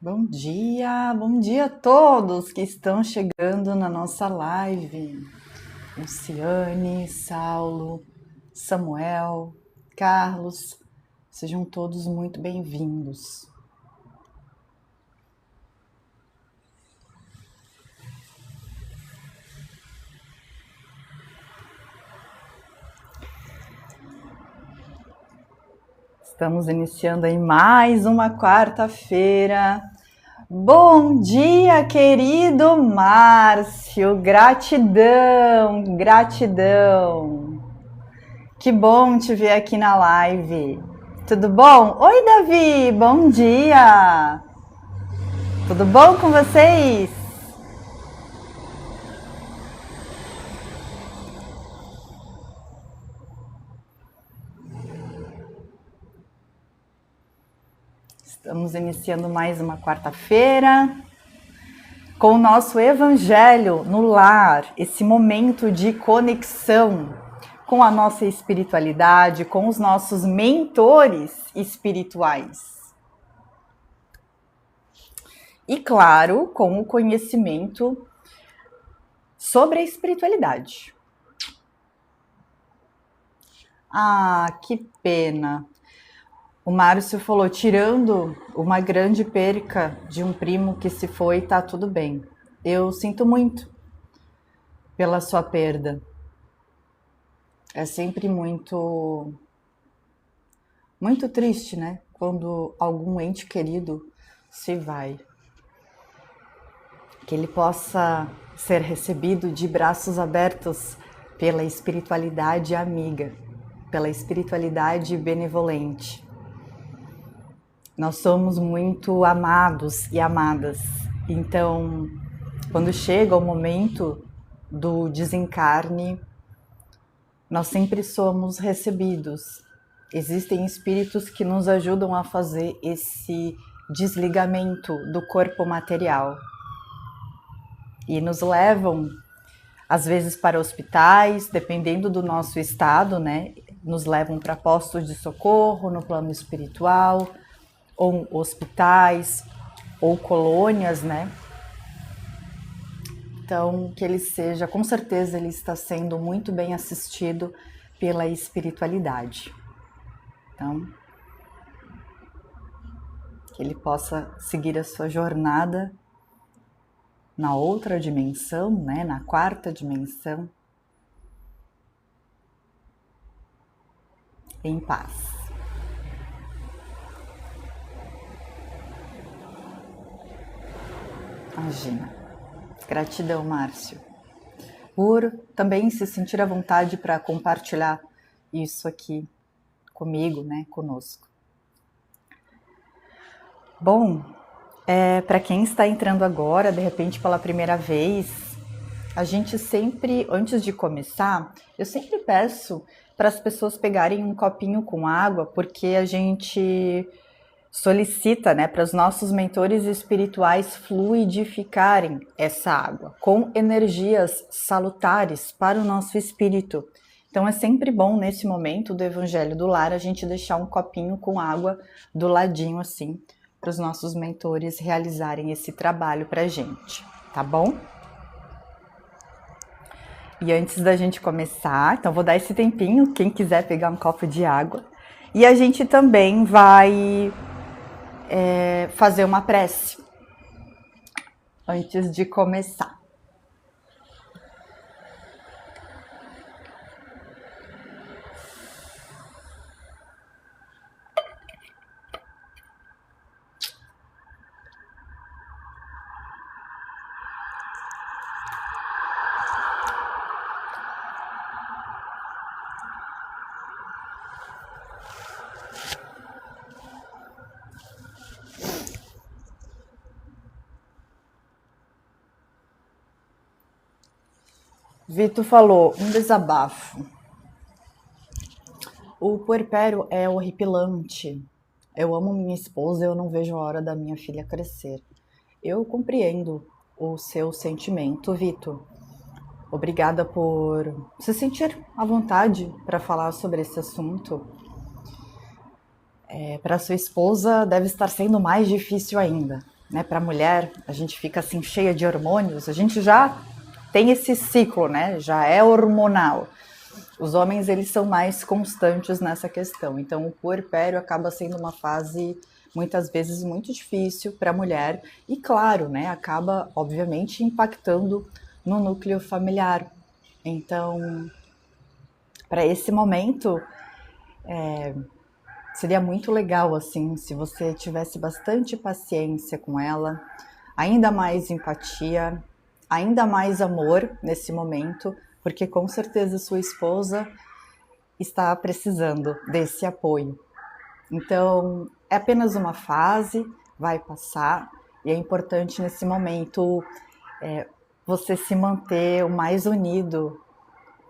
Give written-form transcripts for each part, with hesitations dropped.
Bom dia a todos que estão chegando na nossa live. Luciane, Saulo, Samuel, Carlos, sejam todos muito bem-vindos. Estamos iniciando aí mais uma quarta-feira. Bom dia, querido Márcio, gratidão. Que bom te ver aqui na live. Tudo bom? Oi, Davi, bom dia. Tudo bom com vocês? Estamos iniciando mais uma quarta-feira com o nosso Evangelho no Lar, esse momento de conexão com a nossa espiritualidade, com os nossos mentores espirituais. E, claro, com o conhecimento sobre a espiritualidade. Ah, que pena! O Márcio falou, tirando uma grande perca de um primo que se foi, tá tudo bem. Eu sinto muito pela sua perda. É sempre muito triste, né? Quando algum ente querido se vai. Que ele possa ser recebido de braços abertos pela espiritualidade amiga, pela espiritualidade benevolente. Nós somos muito amados e amadas, então, quando chega o momento do desencarne, nós sempre somos recebidos. Existem espíritos que nos ajudam a fazer esse desligamento do corpo material e nos levam, às vezes, para hospitais, dependendo do nosso estado, né? Nos levam para postos de socorro no plano espiritual, ou hospitais, ou colônias, né? Então, que ele seja, com certeza ele está sendo muito bem assistido pela espiritualidade. Então, que ele possa seguir a sua jornada na outra dimensão, né? Na quarta dimensão, em paz. Imagina. Gratidão, Márcio, por também se sentir à vontade para compartilhar isso aqui comigo, né, conosco. Bom, para quem está entrando agora, de repente pela primeira vez, a gente sempre, antes de começar, eu sempre peço para as pessoas pegarem um copinho com água, porque a gente solicita, né, para os nossos mentores espirituais fluidificarem essa água com energias salutares para o nosso espírito. Então é sempre bom nesse momento do Evangelho do Lar a gente deixar um copinho com água do ladinho assim, para os nossos mentores realizarem esse trabalho para a gente, tá bom? E antes da gente começar, então vou dar esse tempinho, quem quiser pegar um copo de água, e a gente também vai fazer uma prece antes de começar. Vitor falou, um desabafo. O puerpério é horripilante. Eu amo minha esposa, eu não vejo a hora da minha filha crescer. Eu compreendo o seu sentimento, Vitor. Obrigada por se sentir à vontade para falar sobre esse assunto. Para sua esposa deve estar sendo mais difícil ainda, né? Para a mulher, a gente fica assim cheia de hormônios, a gente já tem esse ciclo, né? Já é hormonal. Os homens, eles são mais constantes nessa questão. Então, o puerpério acaba sendo uma fase, muitas vezes, muito difícil para a mulher. E, claro, né, acaba, obviamente, impactando no núcleo familiar. Então, para esse momento, seria muito legal, assim, se você tivesse bastante paciência com ela, ainda mais empatia, ainda mais amor nesse momento, porque com certeza sua esposa está precisando desse apoio. Então, é apenas uma fase, vai passar, e é importante nesse momento você se manter o mais unido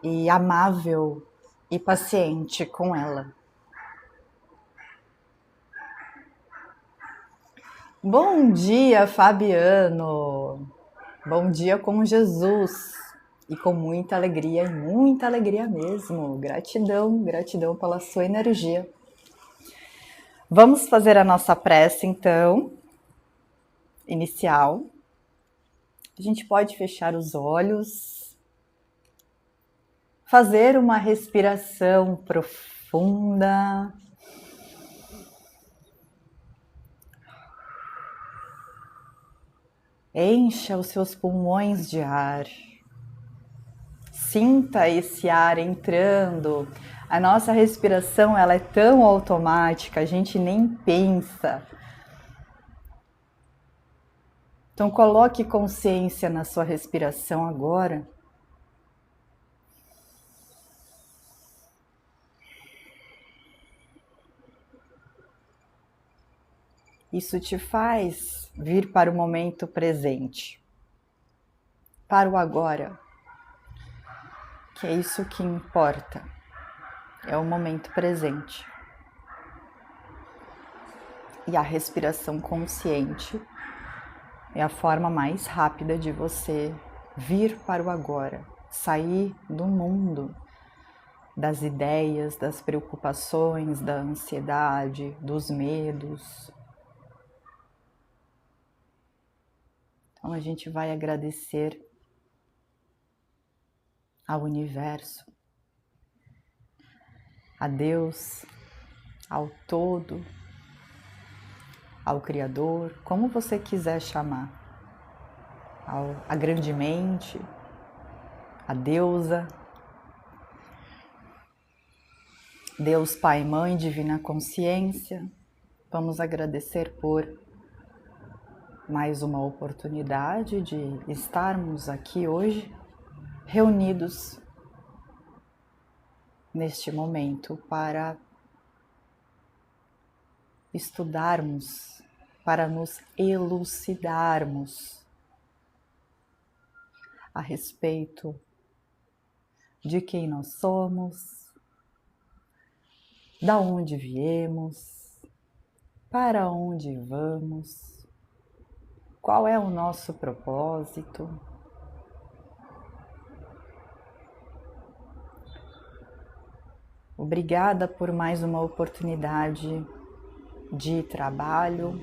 e amável e paciente com ela. Bom dia, Fabiano! Bom dia com Jesus! E com muita alegria, e muita alegria mesmo. Gratidão, gratidão pela sua energia. Vamos fazer a nossa prece, então, inicial. A gente pode fechar os olhos, fazer uma respiração profunda. Encha os seus pulmões de ar. Sinta esse ar entrando. A nossa respiração, ela é tão automática, a gente nem pensa. Então coloque consciência na sua respiração agora. Isso te faz vir para o momento presente, para o agora, que é isso que importa, é o momento presente. E a respiração consciente é a forma mais rápida de você vir para o agora, sair do mundo, das ideias, das preocupações, da ansiedade, dos medos. Então a gente vai agradecer ao universo, a Deus, ao todo, ao Criador, como você quiser chamar, a grande mente, a deusa, Deus Pai, Mãe, Divina Consciência. Vamos agradecer por mais uma oportunidade de estarmos aqui hoje, reunidos neste momento para estudarmos, para nos elucidarmos a respeito de quem nós somos, da onde viemos, para onde vamos, qual é o nosso propósito. Obrigada por mais uma oportunidade de trabalho,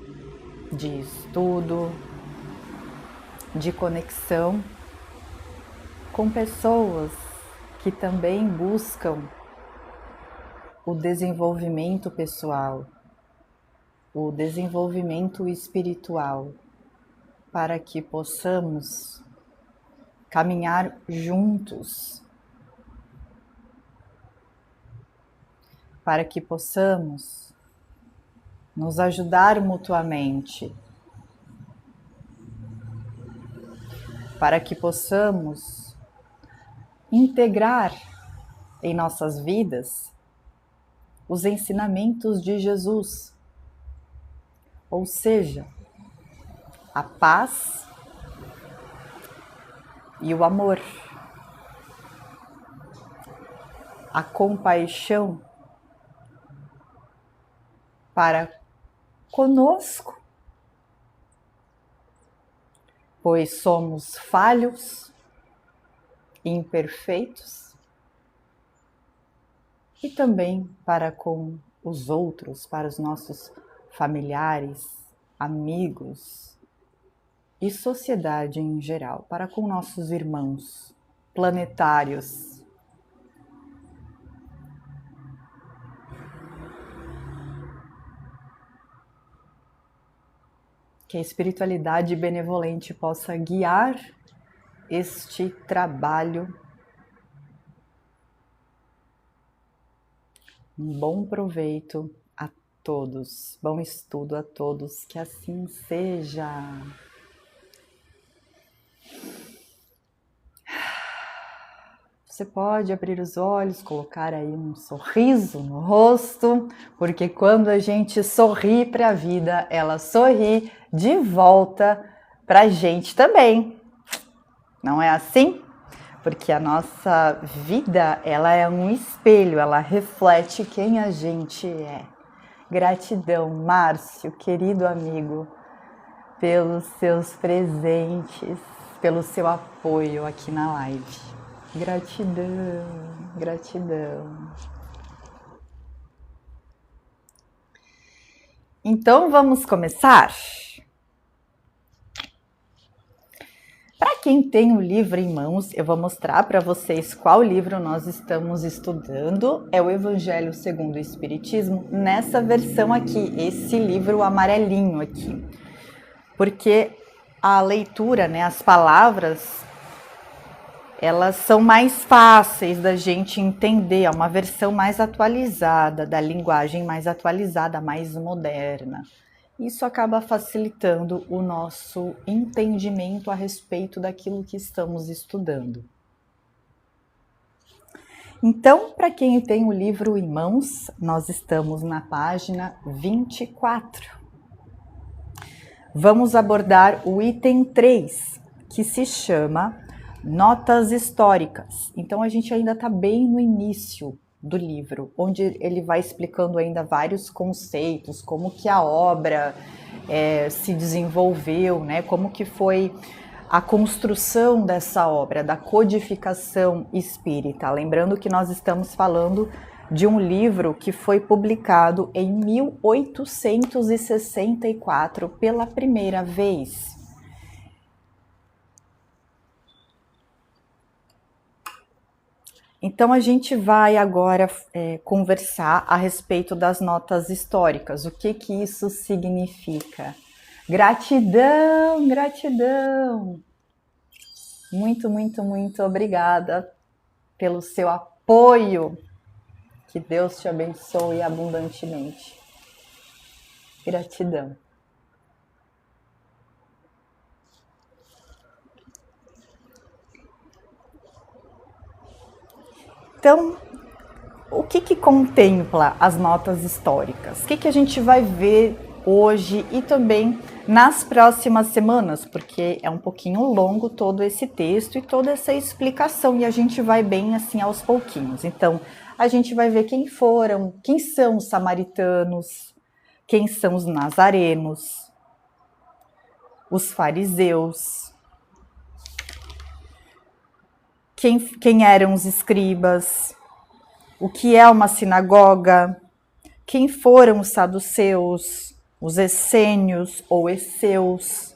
de estudo, de conexão com pessoas que também buscam o desenvolvimento pessoal, o desenvolvimento espiritual, para que possamos caminhar juntos, para que possamos nos ajudar mutuamente, para que possamos integrar em nossas vidas os ensinamentos de Jesus, ou seja, a paz e o amor, a compaixão para conosco, pois somos falhos, imperfeitos, e também para com os outros, para os nossos familiares, amigos, e sociedade em geral, para com nossos irmãos planetários. Que a espiritualidade benevolente possa guiar este trabalho. Um bom proveito a todos, bom estudo a todos, que assim seja. Você pode abrir os olhos, colocar aí um sorriso no rosto, porque quando a gente sorri para a vida, ela sorri de volta para a gente também. Não é assim? Porque a nossa vida, ela é um espelho, ela reflete quem a gente é. Gratidão, Márcio, querido amigo, pelos seus presentes, pelo seu apoio aqui na live. Gratidão, gratidão. Então vamos começar? Para quem tem o livro em mãos, eu vou mostrar para vocês qual livro nós estamos estudando. É o Evangelho segundo o Espiritismo, nessa versão aqui, esse livro amarelinho aqui. Porque a leitura, né, as palavras, elas são mais fáceis da gente entender, é uma versão mais atualizada, da linguagem mais atualizada, mais moderna. Isso acaba facilitando o nosso entendimento a respeito daquilo que estamos estudando. Então, para quem tem o livro em mãos, nós estamos na página 24. Vamos abordar o item 3, que se chama Notas Históricas. Então, a gente ainda está bem no início do livro, onde ele vai explicando ainda vários conceitos, como que a obra se desenvolveu, né? Como que foi a construção dessa obra, da codificação espírita. Lembrando que nós estamos falando de um livro que foi publicado em 1864 pela primeira vez. Então, a gente vai agora conversar a respeito das notas históricas. O que que isso significa? Gratidão, gratidão! Muito, muito, muito obrigada pelo seu apoio. Que Deus te abençoe abundantemente. Gratidão. Então, o que contempla as notas históricas? O que a gente vai ver hoje e também nas próximas semanas? Porque é um pouquinho longo todo esse texto e toda essa explicação, e a gente vai bem assim aos pouquinhos. Então, a gente vai ver quem são os samaritanos, quem são os nazarenos, os fariseus, quem eram os escribas, o que é uma sinagoga, quem foram os saduceus, os essênios ou esseus,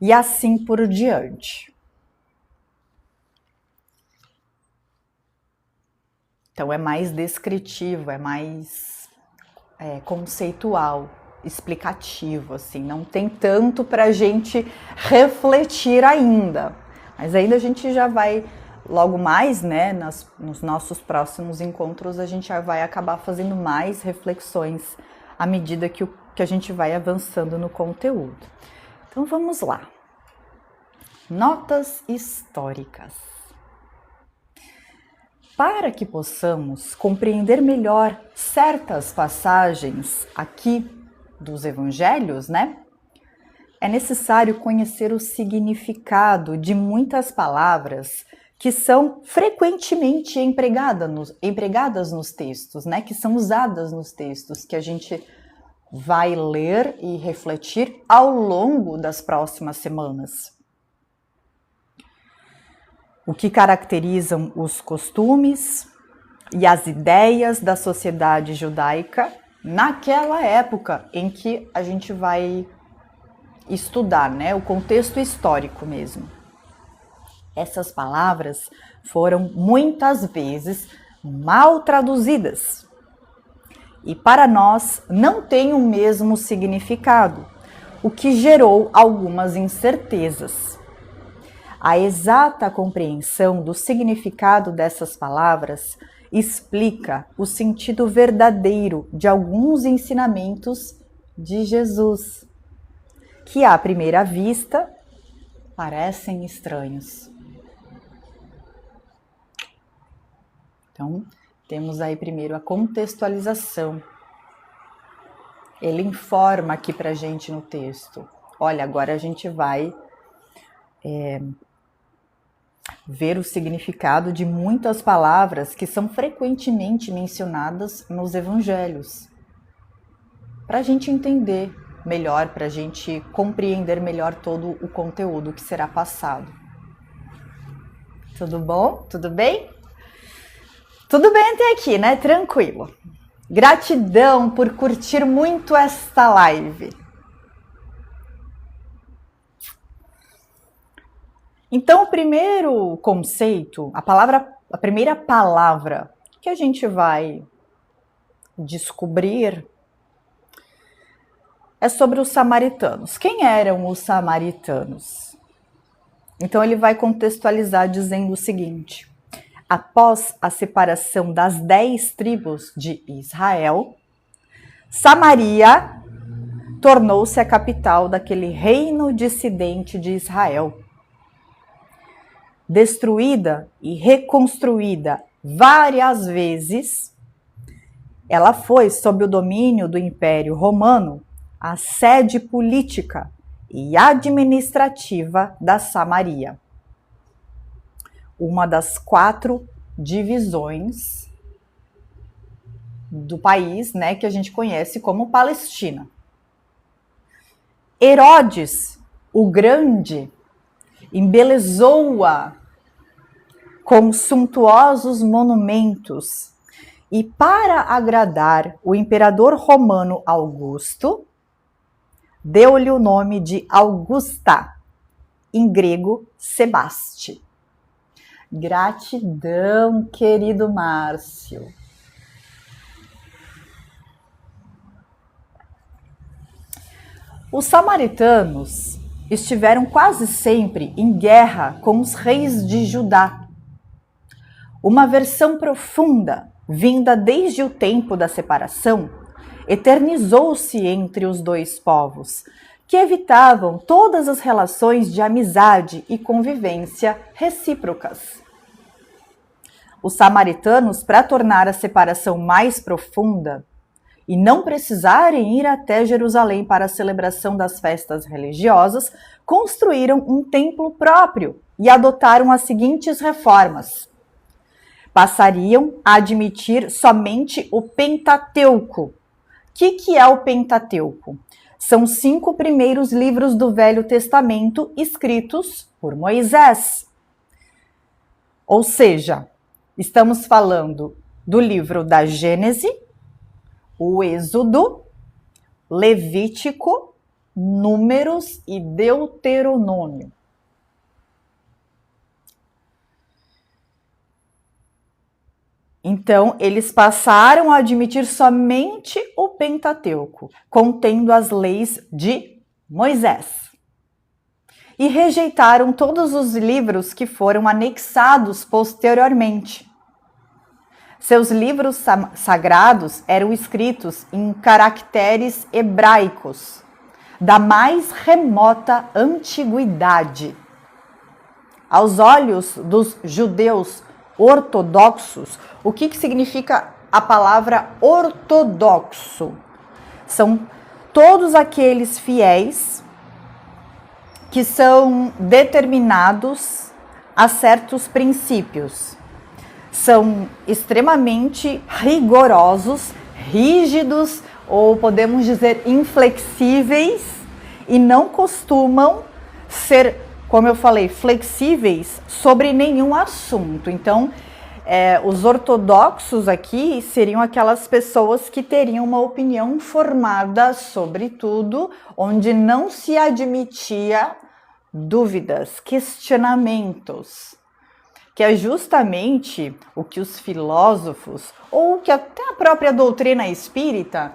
e assim por diante. Então é mais descritivo, é mais conceitual, explicativo, assim, não tem tanto para a gente refletir ainda, mas ainda a gente já vai, logo mais, né, nos nossos próximos encontros, a gente já vai acabar fazendo mais reflexões à medida que a gente vai avançando no conteúdo. Então vamos lá. Notas históricas. Para que possamos compreender melhor certas passagens aqui dos evangelhos, né? É necessário conhecer o significado de muitas palavras que são frequentemente empregadas nos textos, né? Que são usadas nos textos, que a gente vai ler e refletir ao longo das próximas semanas. O que caracterizam os costumes e as ideias da sociedade judaica naquela época em que a gente vai estudar, né, o contexto histórico mesmo. Essas palavras foram muitas vezes mal traduzidas e para nós não têm o mesmo significado, o que gerou algumas incertezas. A exata compreensão do significado dessas palavras explica o sentido verdadeiro de alguns ensinamentos de Jesus, que à primeira vista parecem estranhos. Então, temos aí primeiro a contextualização. Ele informa aqui pra gente no texto. Olha, agora a gente vai ver o significado de muitas palavras que são frequentemente mencionadas nos evangelhos. Para a gente entender melhor, para a gente compreender melhor todo o conteúdo que será passado. Tudo bom? Tudo bem? Tudo bem até aqui, né? Tranquilo. Gratidão por curtir muito esta live. Então, o primeiro conceito, a primeira palavra que a gente vai descobrir é sobre os samaritanos. Quem eram os samaritanos? Então, ele vai contextualizar dizendo o seguinte: após a separação das 10 tribos de Israel, Samaria tornou-se a capital daquele reino dissidente de Israel. Destruída e reconstruída várias vezes, ela foi, sob o domínio do Império Romano, a sede política e administrativa da Samaria, uma das 4 divisões do país, né, que a gente conhece como Palestina. Herodes, o Grande, embelezou-a com suntuosos monumentos e, para agradar o imperador romano Augusto, deu-lhe o nome de Augusta, em grego Sebaste. Gratidão, querido Márcio. Os samaritanos estiveram quase sempre em guerra com os reis de Judá. Uma versão profunda, vinda desde o tempo da separação, eternizou-se entre os dois povos, que evitavam todas as relações de amizade e convivência recíprocas. Os samaritanos, para tornar a separação mais profunda e não precisarem ir até Jerusalém para a celebração das festas religiosas, construíram um templo próprio e adotaram as seguintes reformas. Passariam a admitir somente o Pentateuco. O que é o Pentateuco? São 5 primeiros livros do Velho Testamento escritos por Moisés. Ou seja, estamos falando do livro da Gênese, o Êxodo, Levítico, Números e Deuteronômio. Então, eles passaram a admitir somente o Pentateuco, contendo as leis de Moisés. E rejeitaram todos os livros que foram anexados posteriormente. Seus livros sagrados eram escritos em caracteres hebraicos, da mais remota antiguidade. Aos olhos dos judeus ortodoxos, o que significa a palavra ortodoxo? São todos aqueles fiéis que são determinados a certos princípios. São extremamente rigorosos, rígidos, ou podemos dizer inflexíveis, e não costumam ser, como eu falei, flexíveis sobre nenhum assunto. Então, Os ortodoxos aqui seriam aquelas pessoas que teriam uma opinião formada sobre tudo, onde não se admitia dúvidas, questionamentos, que é justamente o que os filósofos, ou que até a própria doutrina espírita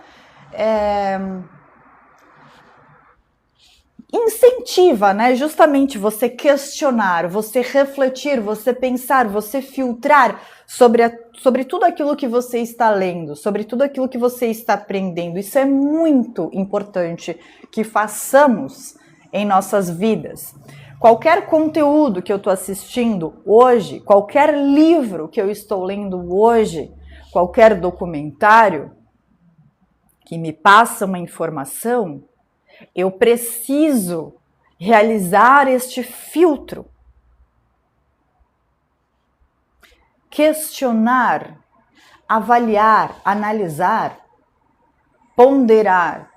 incentiva, né? Justamente você questionar, você refletir, você pensar, você filtrar sobre tudo aquilo que você está lendo, sobre tudo aquilo que você está aprendendo. Isso é muito importante que façamos em nossas vidas. Qualquer conteúdo que eu estou assistindo hoje, qualquer livro que eu estou lendo hoje, qualquer documentário que me passa uma informação, eu preciso realizar este filtro, questionar, avaliar, analisar, ponderar.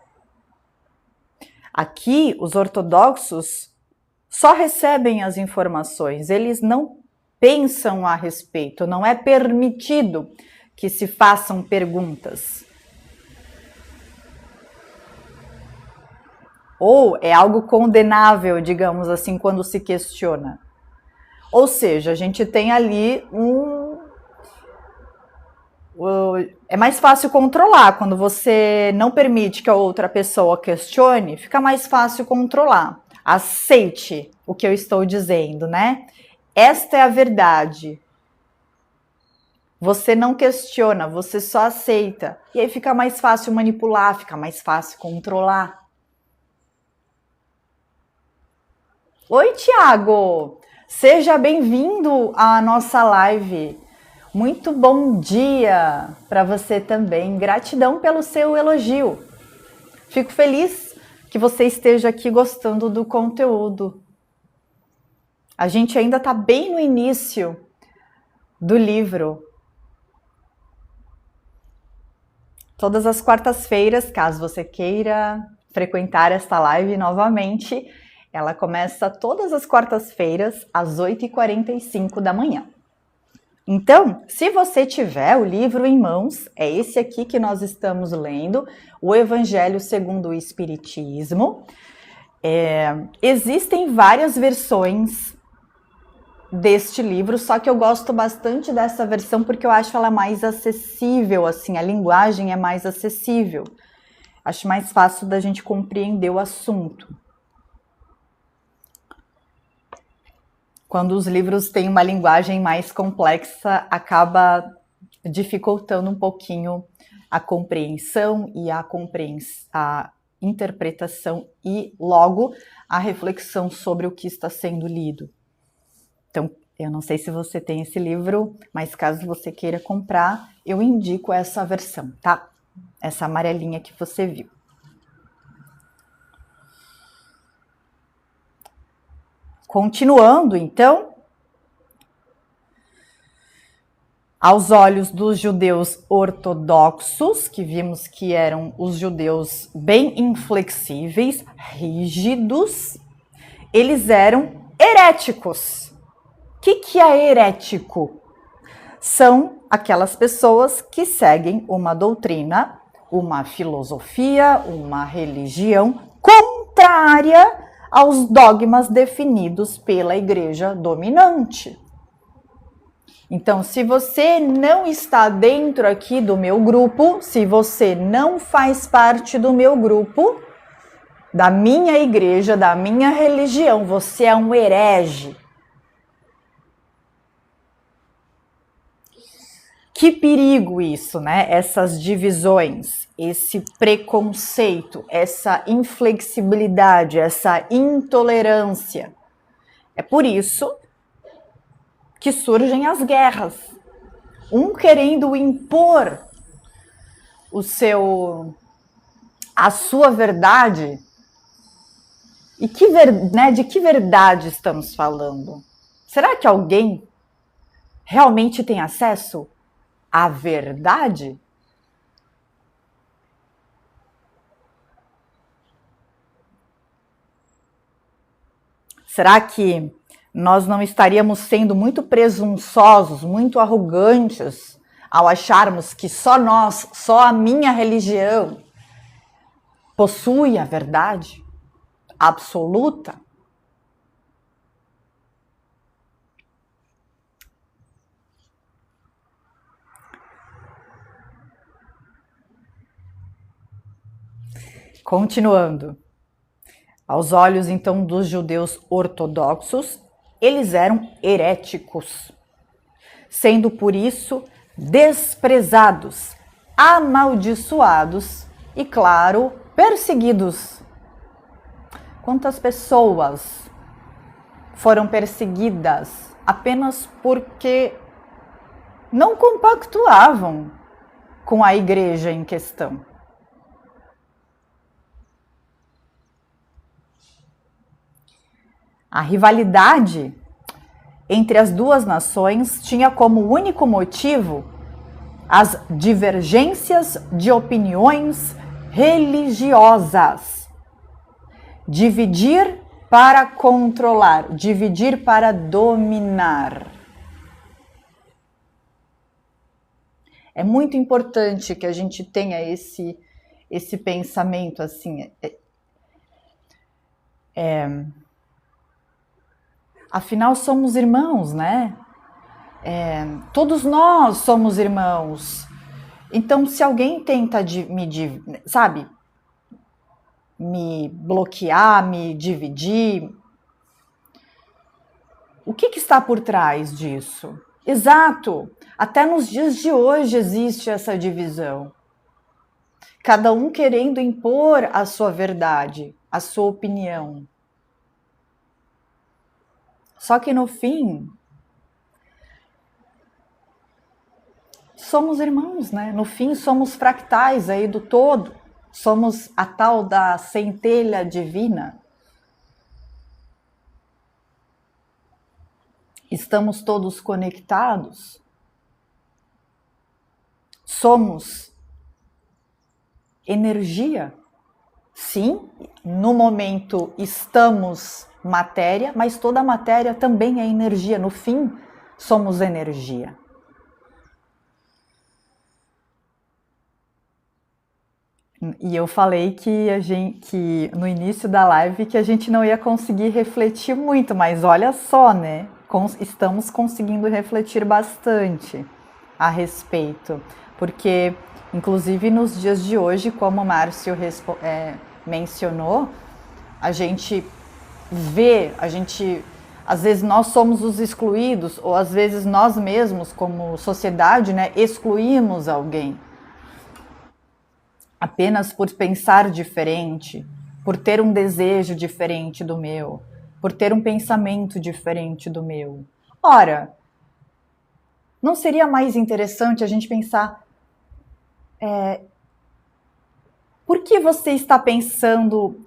Aqui, os ortodoxos só recebem as informações, eles não pensam a respeito, não é permitido que se façam perguntas. Ou é algo condenável, digamos assim, quando se questiona. Ou seja, a gente tem ali é mais fácil controlar. Quando você não permite que a outra pessoa questione, fica mais fácil controlar. Aceite o que eu estou dizendo, né? Esta é a verdade. Você não questiona, você só aceita. E aí fica mais fácil manipular, fica mais fácil controlar. Oi, Tiago! Seja bem-vindo à nossa live. Muito bom dia para você também. Gratidão pelo seu elogio. Fico feliz que você esteja aqui gostando do conteúdo. A gente ainda está bem no início do livro. Todas as quartas-feiras, caso você queira frequentar esta live novamente, ela começa todas as quartas-feiras, às 8h45 da manhã. Então, se você tiver o livro em mãos, é esse aqui que nós estamos lendo, o Evangelho segundo o Espiritismo. Existem várias versões deste livro, só que eu gosto bastante dessa versão porque eu acho ela mais acessível, assim, a linguagem é mais acessível. Acho mais fácil da gente compreender o assunto. Quando os livros têm uma linguagem mais complexa, acaba dificultando um pouquinho a compreensão e a interpretação e, logo, a reflexão sobre o que está sendo lido. Então, eu não sei se você tem esse livro, mas caso você queira comprar, eu indico essa versão, tá? Essa amarelinha que você viu. Continuando, então, aos olhos dos judeus ortodoxos, que vimos que eram os judeus bem inflexíveis, rígidos, eles eram heréticos. O que é herético? São aquelas pessoas que seguem uma doutrina, uma filosofia, uma religião contrária aos dogmas definidos pela igreja dominante. Então, se você não está dentro aqui do meu grupo, se você não faz parte do meu grupo, da minha igreja, da minha religião, você é um herege. Que perigo isso, né? Essas divisões, esse preconceito, essa inflexibilidade, essa intolerância. É por isso que surgem as guerras. Um querendo impor a sua verdade. E de que verdade estamos falando? Será que alguém realmente tem acesso à verdade? Será que Nós não estaríamos sendo muito presunçosos, muito arrogantes ao acharmos que só nós, só a minha religião possui a verdade absoluta? Continuando. Aos olhos, então, dos judeus ortodoxos, eles eram heréticos, sendo por isso desprezados, amaldiçoados e, claro, perseguidos. Quantas pessoas foram perseguidas apenas porque não compactuavam com a igreja em questão? A rivalidade entre as duas nações tinha como único motivo as divergências de opiniões religiosas. Dividir para controlar, dividir para dominar. É muito importante que a gente tenha esse pensamento assim. Afinal, somos irmãos, né? Todos nós somos irmãos. Então, se alguém tenta me bloquear, me dividir, o que está por trás disso? Exato! Até nos dias de hoje existe essa divisão. Cada um querendo impor a sua verdade, a sua opinião. Só que no fim, somos irmãos, né? No fim, somos fractais aí do todo. Somos a tal da centelha divina. Estamos todos conectados. Somos energia. Sim, no momento estamos matéria, mas toda matéria também é energia. No fim, somos energia. E eu falei que no início da live que a gente não ia conseguir refletir muito, mas olha só, né? Estamos conseguindo refletir bastante a respeito, porque inclusive nos dias de hoje, como o Márcio mencionou, a gente vê, às vezes nós somos os excluídos, ou às vezes nós mesmos, como sociedade, né, excluímos alguém. Apenas por pensar diferente, por ter um desejo diferente do meu, por ter um pensamento diferente do meu. Ora, não seria mais interessante a gente pensar por que você está pensando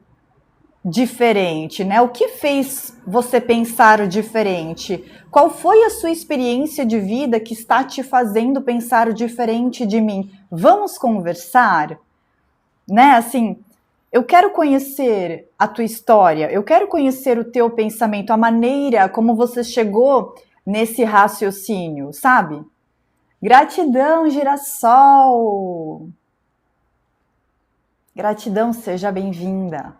diferente, né? O que fez você pensar diferente? Qual foi a sua experiência de vida que está te fazendo pensar diferente de mim? Vamos conversar? Né? Assim, eu quero conhecer a tua história, eu quero conhecer o teu pensamento, a maneira como você chegou nesse raciocínio, sabe? Gratidão, girassol! Gratidão, seja bem-vinda.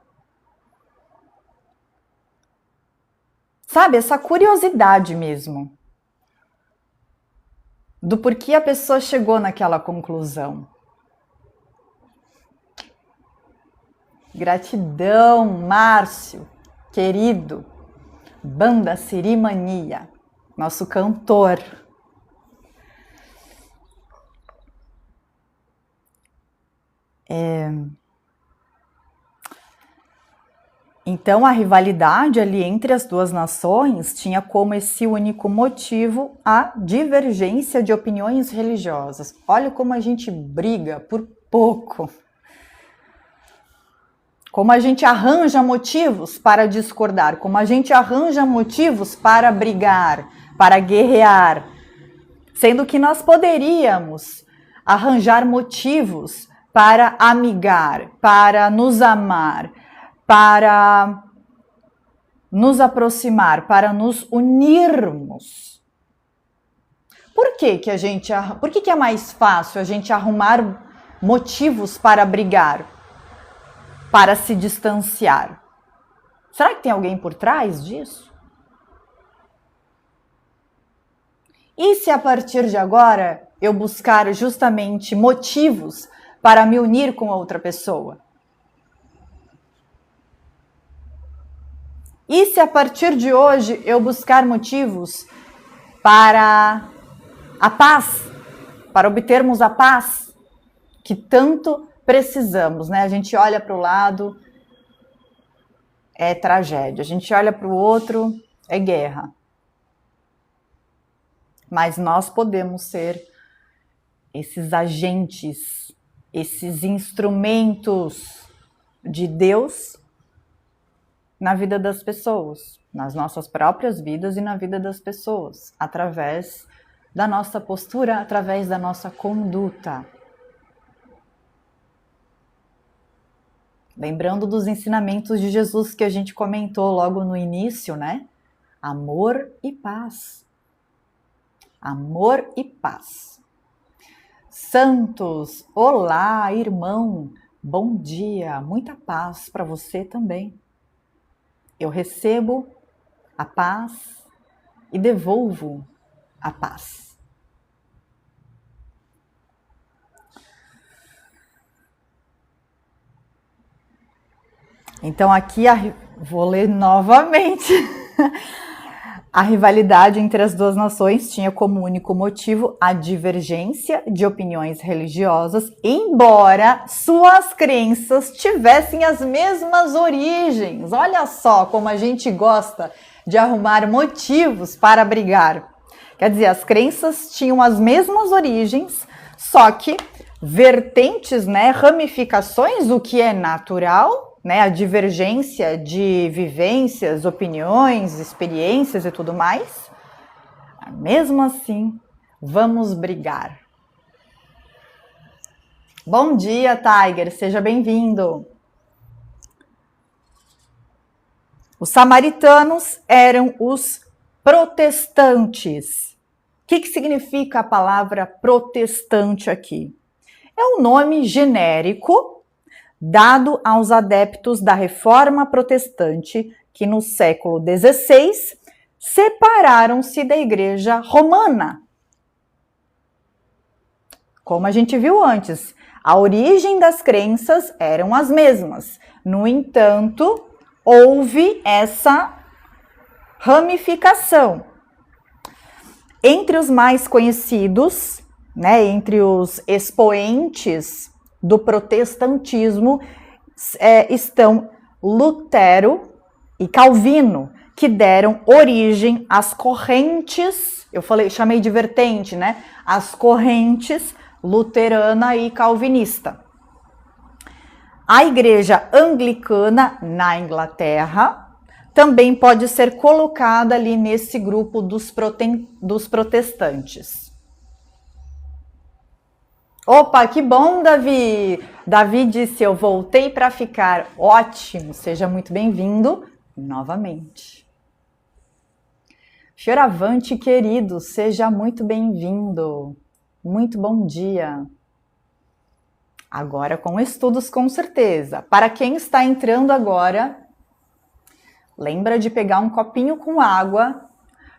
Sabe, essa curiosidade mesmo do porquê a pessoa chegou naquela conclusão. Gratidão, Márcio, querido, Banda Sirimania, nosso cantor. Então, a rivalidade ali entre as duas nações tinha como esse único motivo a divergência de opiniões religiosas. Olha como a gente briga por pouco. Como a gente arranja motivos para discordar, como a gente arranja motivos para brigar, para guerrear, sendo que nós poderíamos arranjar motivos para amigar, para nos amar, para nos aproximar, para nos unirmos. Por que é mais fácil a gente arrumar motivos para brigar, para se distanciar? Será que tem alguém por trás disso? E se a partir de agora eu buscar justamente motivos para me unir com outra pessoa? E se a partir de hoje eu buscar motivos para a paz, para obtermos a paz que tanto precisamos, né? A gente olha para o lado, é tragédia. A gente olha para o outro, é guerra. Mas nós podemos ser esses agentes, esses instrumentos de Deus na vida das pessoas, nas nossas próprias vidas e na vida das pessoas, através da nossa postura, através da nossa conduta. Lembrando dos ensinamentos de Jesus que a gente comentou logo no início, né? Amor e paz. Amor e paz. Santos, olá, irmão. Bom dia, muita paz para você também. Eu recebo a paz e devolvo a paz. Então aqui vou ler novamente. A rivalidade entre as duas nações tinha como único motivo a divergência de opiniões religiosas, embora suas crenças tivessem as mesmas origens. Olha só como a gente gosta de arrumar motivos para brigar. Quer dizer, as crenças tinham as mesmas origens, só que vertentes, né, ramificações, o que é natural, né, a divergência de vivências, opiniões, experiências e tudo mais. Mesmo assim, vamos brigar. Bom dia, Tiger, seja bem-vindo. Os samaritanos eram os protestantes. O que significa a palavra protestante aqui? É um nome genérico dado aos adeptos da Reforma Protestante que no século XVI separaram-se da Igreja Romana. Como a gente viu antes, a origem das crenças eram as mesmas. No entanto, houve essa ramificação. Entre os mais conhecidos, né, entre os expoentes do protestantismo, estão Lutero e Calvino, que deram origem às correntes, chamei de vertente, né? As correntes luterana e calvinista. A igreja anglicana na Inglaterra também pode ser colocada ali nesse grupo dos protestantes. Opa, que bom, Davi! Davi disse, eu voltei para ficar. Ótimo, seja muito bem-vindo novamente. Fioravante, querido, seja muito bem-vindo. Muito bom dia. Agora com estudos, com certeza. Para quem está entrando agora, lembra de pegar um copinho com água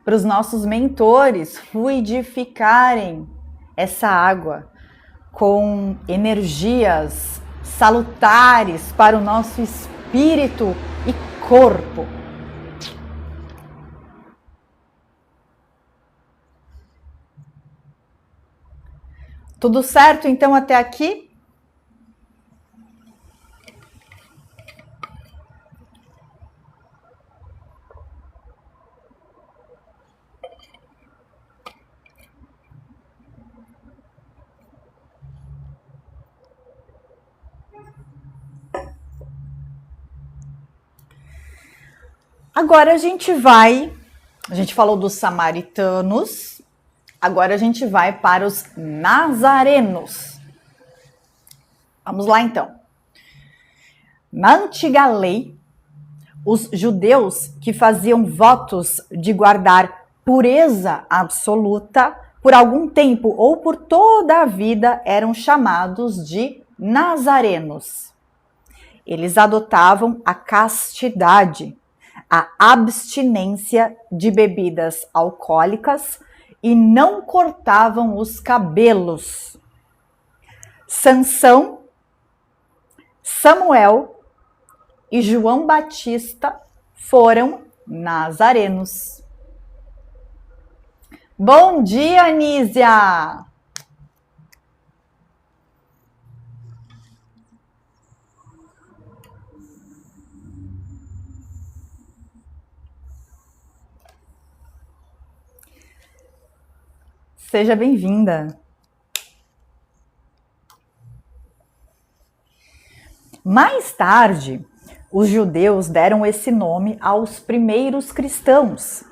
para os nossos mentores fluidificarem essa água com energias salutares para o nosso espírito e corpo. Tudo certo, então, até aqui? Agora a gente falou dos samaritanos, agora a gente vai para os nazarenos. Vamos lá então. Na antiga lei, Os judeus que faziam votos de guardar pureza absoluta por algum tempo ou por toda a vida eram chamados de nazarenos. Eles adotavam a castidade, a abstinência de bebidas alcoólicas e não cortavam os cabelos. Sansão, Samuel e João Batista foram nazarenos. Bom dia, Anísia! Seja bem-vinda. Mais tarde, os judeus deram esse nome aos primeiros cristãos,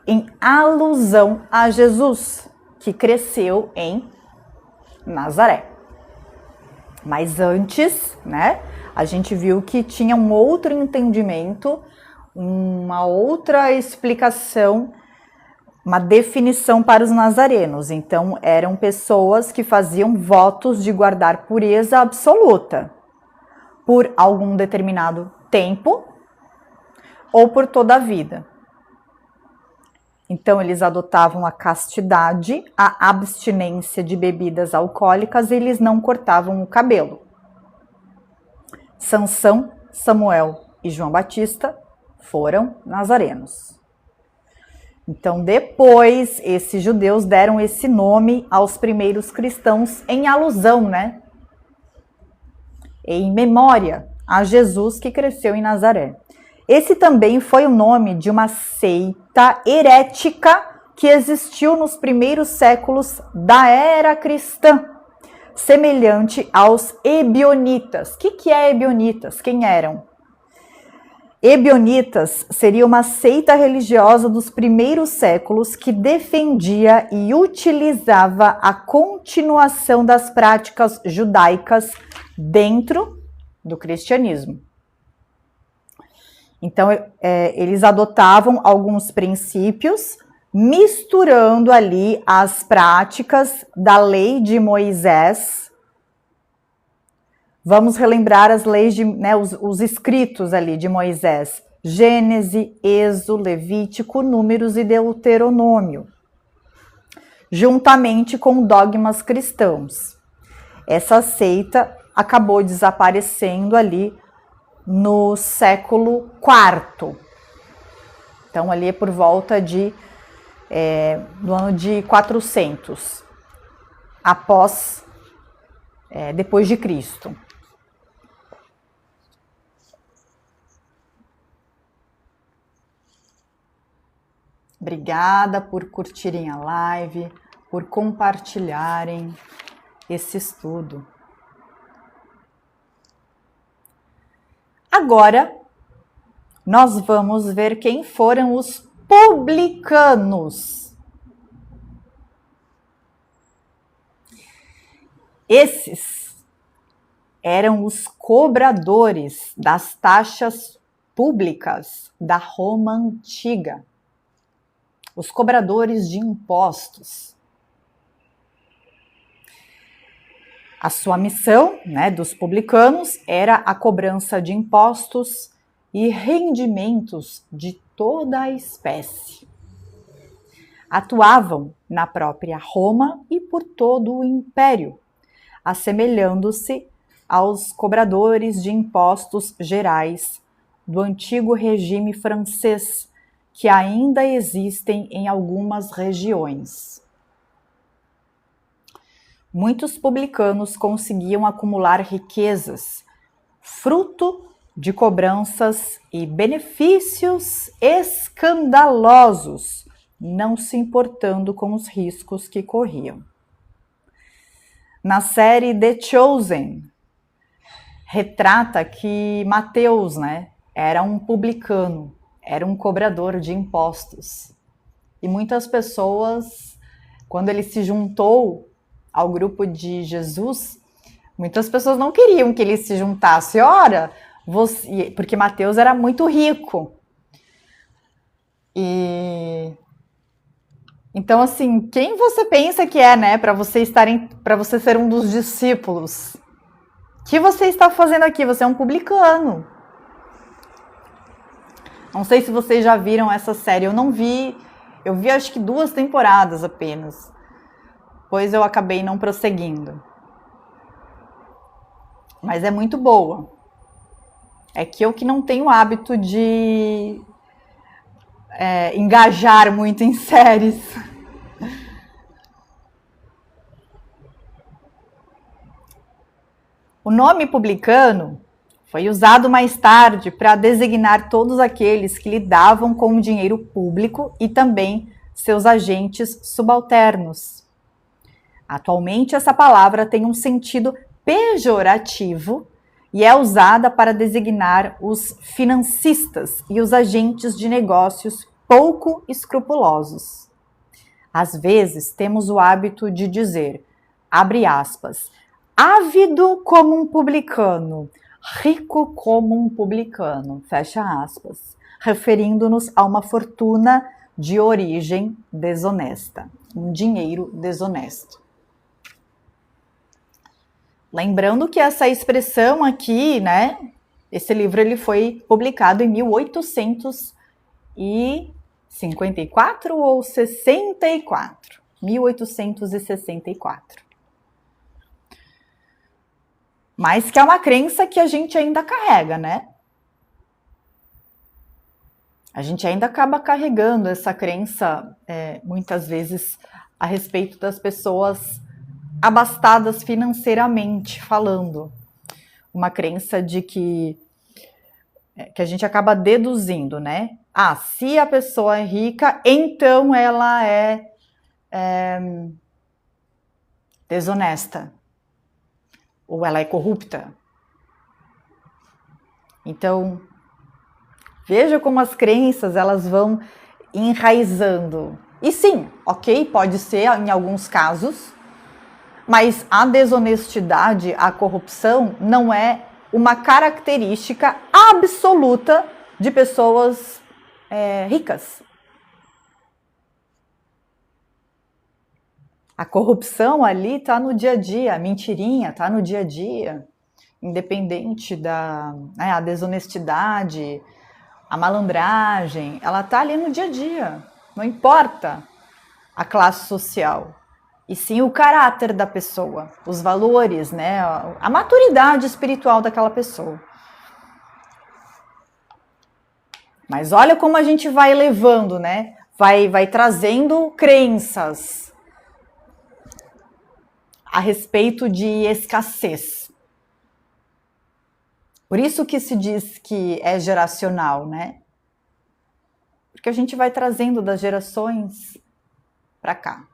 em alusão a Jesus, que cresceu em Nazaré. Mas antes, né, a gente viu que tinha um outro entendimento, uma outra explicação, uma definição para os nazarenos. Então, eram pessoas que faziam votos de guardar pureza absoluta por algum determinado tempo ou por toda a vida. Então, eles adotavam a castidade, a abstinência de bebidas alcoólicas e eles não cortavam o cabelo. Sansão, Samuel e João Batista foram nazarenos. Então, depois, esses judeus deram esse nome aos primeiros cristãos em alusão, né? Em memória a Jesus que cresceu em Nazaré. Esse também foi o nome de uma seita herética que existiu nos primeiros séculos da era cristã, semelhante aos ebionitas. O que é ebionitas? Quem eram? Ebionitas seria uma seita religiosa dos primeiros séculos que defendia e utilizava a continuação das práticas judaicas dentro do cristianismo. Então, eles adotavam alguns princípios, misturando ali as práticas da lei de Moisés. Vamos relembrar as leis, os escritos ali de Moisés: Gênesis, Êxodo, Levítico, Números e Deuteronômio, juntamente com dogmas cristãos. Essa seita acabou desaparecendo ali no século IV. Então, ali é por volta do ano de 400, depois de Cristo. Obrigada por curtirem a live, por compartilharem esse estudo. Agora, nós vamos ver quem foram os publicanos. Esses eram os cobradores das taxas públicas da Roma antiga. Os cobradores de impostos. A sua missão, dos publicanos, era a cobrança de impostos e rendimentos de toda a espécie. Atuavam na própria Roma e por todo o Império, assemelhando-se aos cobradores de impostos gerais do antigo regime francês, que ainda existem em algumas regiões. Muitos publicanos conseguiam acumular riquezas, fruto de cobranças e benefícios escandalosos, não se importando com os riscos que corriam. Na série The Chosen, retrata que Mateus, era um publicano, era um cobrador de impostos. E muitas pessoas, quando ele se juntou ao grupo de Jesus, muitas pessoas não queriam que ele se juntasse. Ora, porque Mateus era muito rico. E então, assim, quem você pensa que é, né, para você ser um dos discípulos? O que você está fazendo aqui? Você é um publicano. Não sei se vocês já viram essa série, eu não vi. Eu vi acho que 2 temporadas apenas. Pois eu acabei não prosseguindo. Mas é muito boa. É que eu que não tenho o hábito de engajar muito em séries. O nome publicano foi usado mais tarde para designar todos aqueles que lidavam com o dinheiro público e também seus agentes subalternos. Atualmente, essa palavra tem um sentido pejorativo e é usada para designar os financistas e os agentes de negócios pouco escrupulosos. Às vezes, temos o hábito de dizer, abre aspas, ávido como um publicano, rico como um publicano, fecha aspas, referindo-nos a uma fortuna de origem desonesta, um dinheiro desonesto. Lembrando que essa expressão aqui, né, esse livro ele foi publicado em 1854 ou 64? 1864. Mas que é uma crença que a gente ainda carrega, né? A gente ainda acaba carregando essa crença, muitas vezes, a respeito das pessoas abastadas financeiramente falando. Uma crença de que a gente acaba deduzindo, né? Ah, se a pessoa é rica, então ela é desonesta. Ou ela é corrupta. Então, veja como as crenças elas vão enraizando. E sim, ok, pode ser em alguns casos, mas a desonestidade, a corrupção não é uma característica absoluta de pessoas ricas. A corrupção ali está no dia a dia, a mentirinha está no dia a dia, independente a desonestidade, a malandragem, ela está ali no dia a dia, não importa a classe social, e sim o caráter da pessoa, os valores, né, a maturidade espiritual daquela pessoa. Mas olha como a gente vai elevando, né, vai trazendo crenças a respeito de escassez. Por isso que se diz que é geracional, né? Porque a gente vai trazendo das gerações para cá.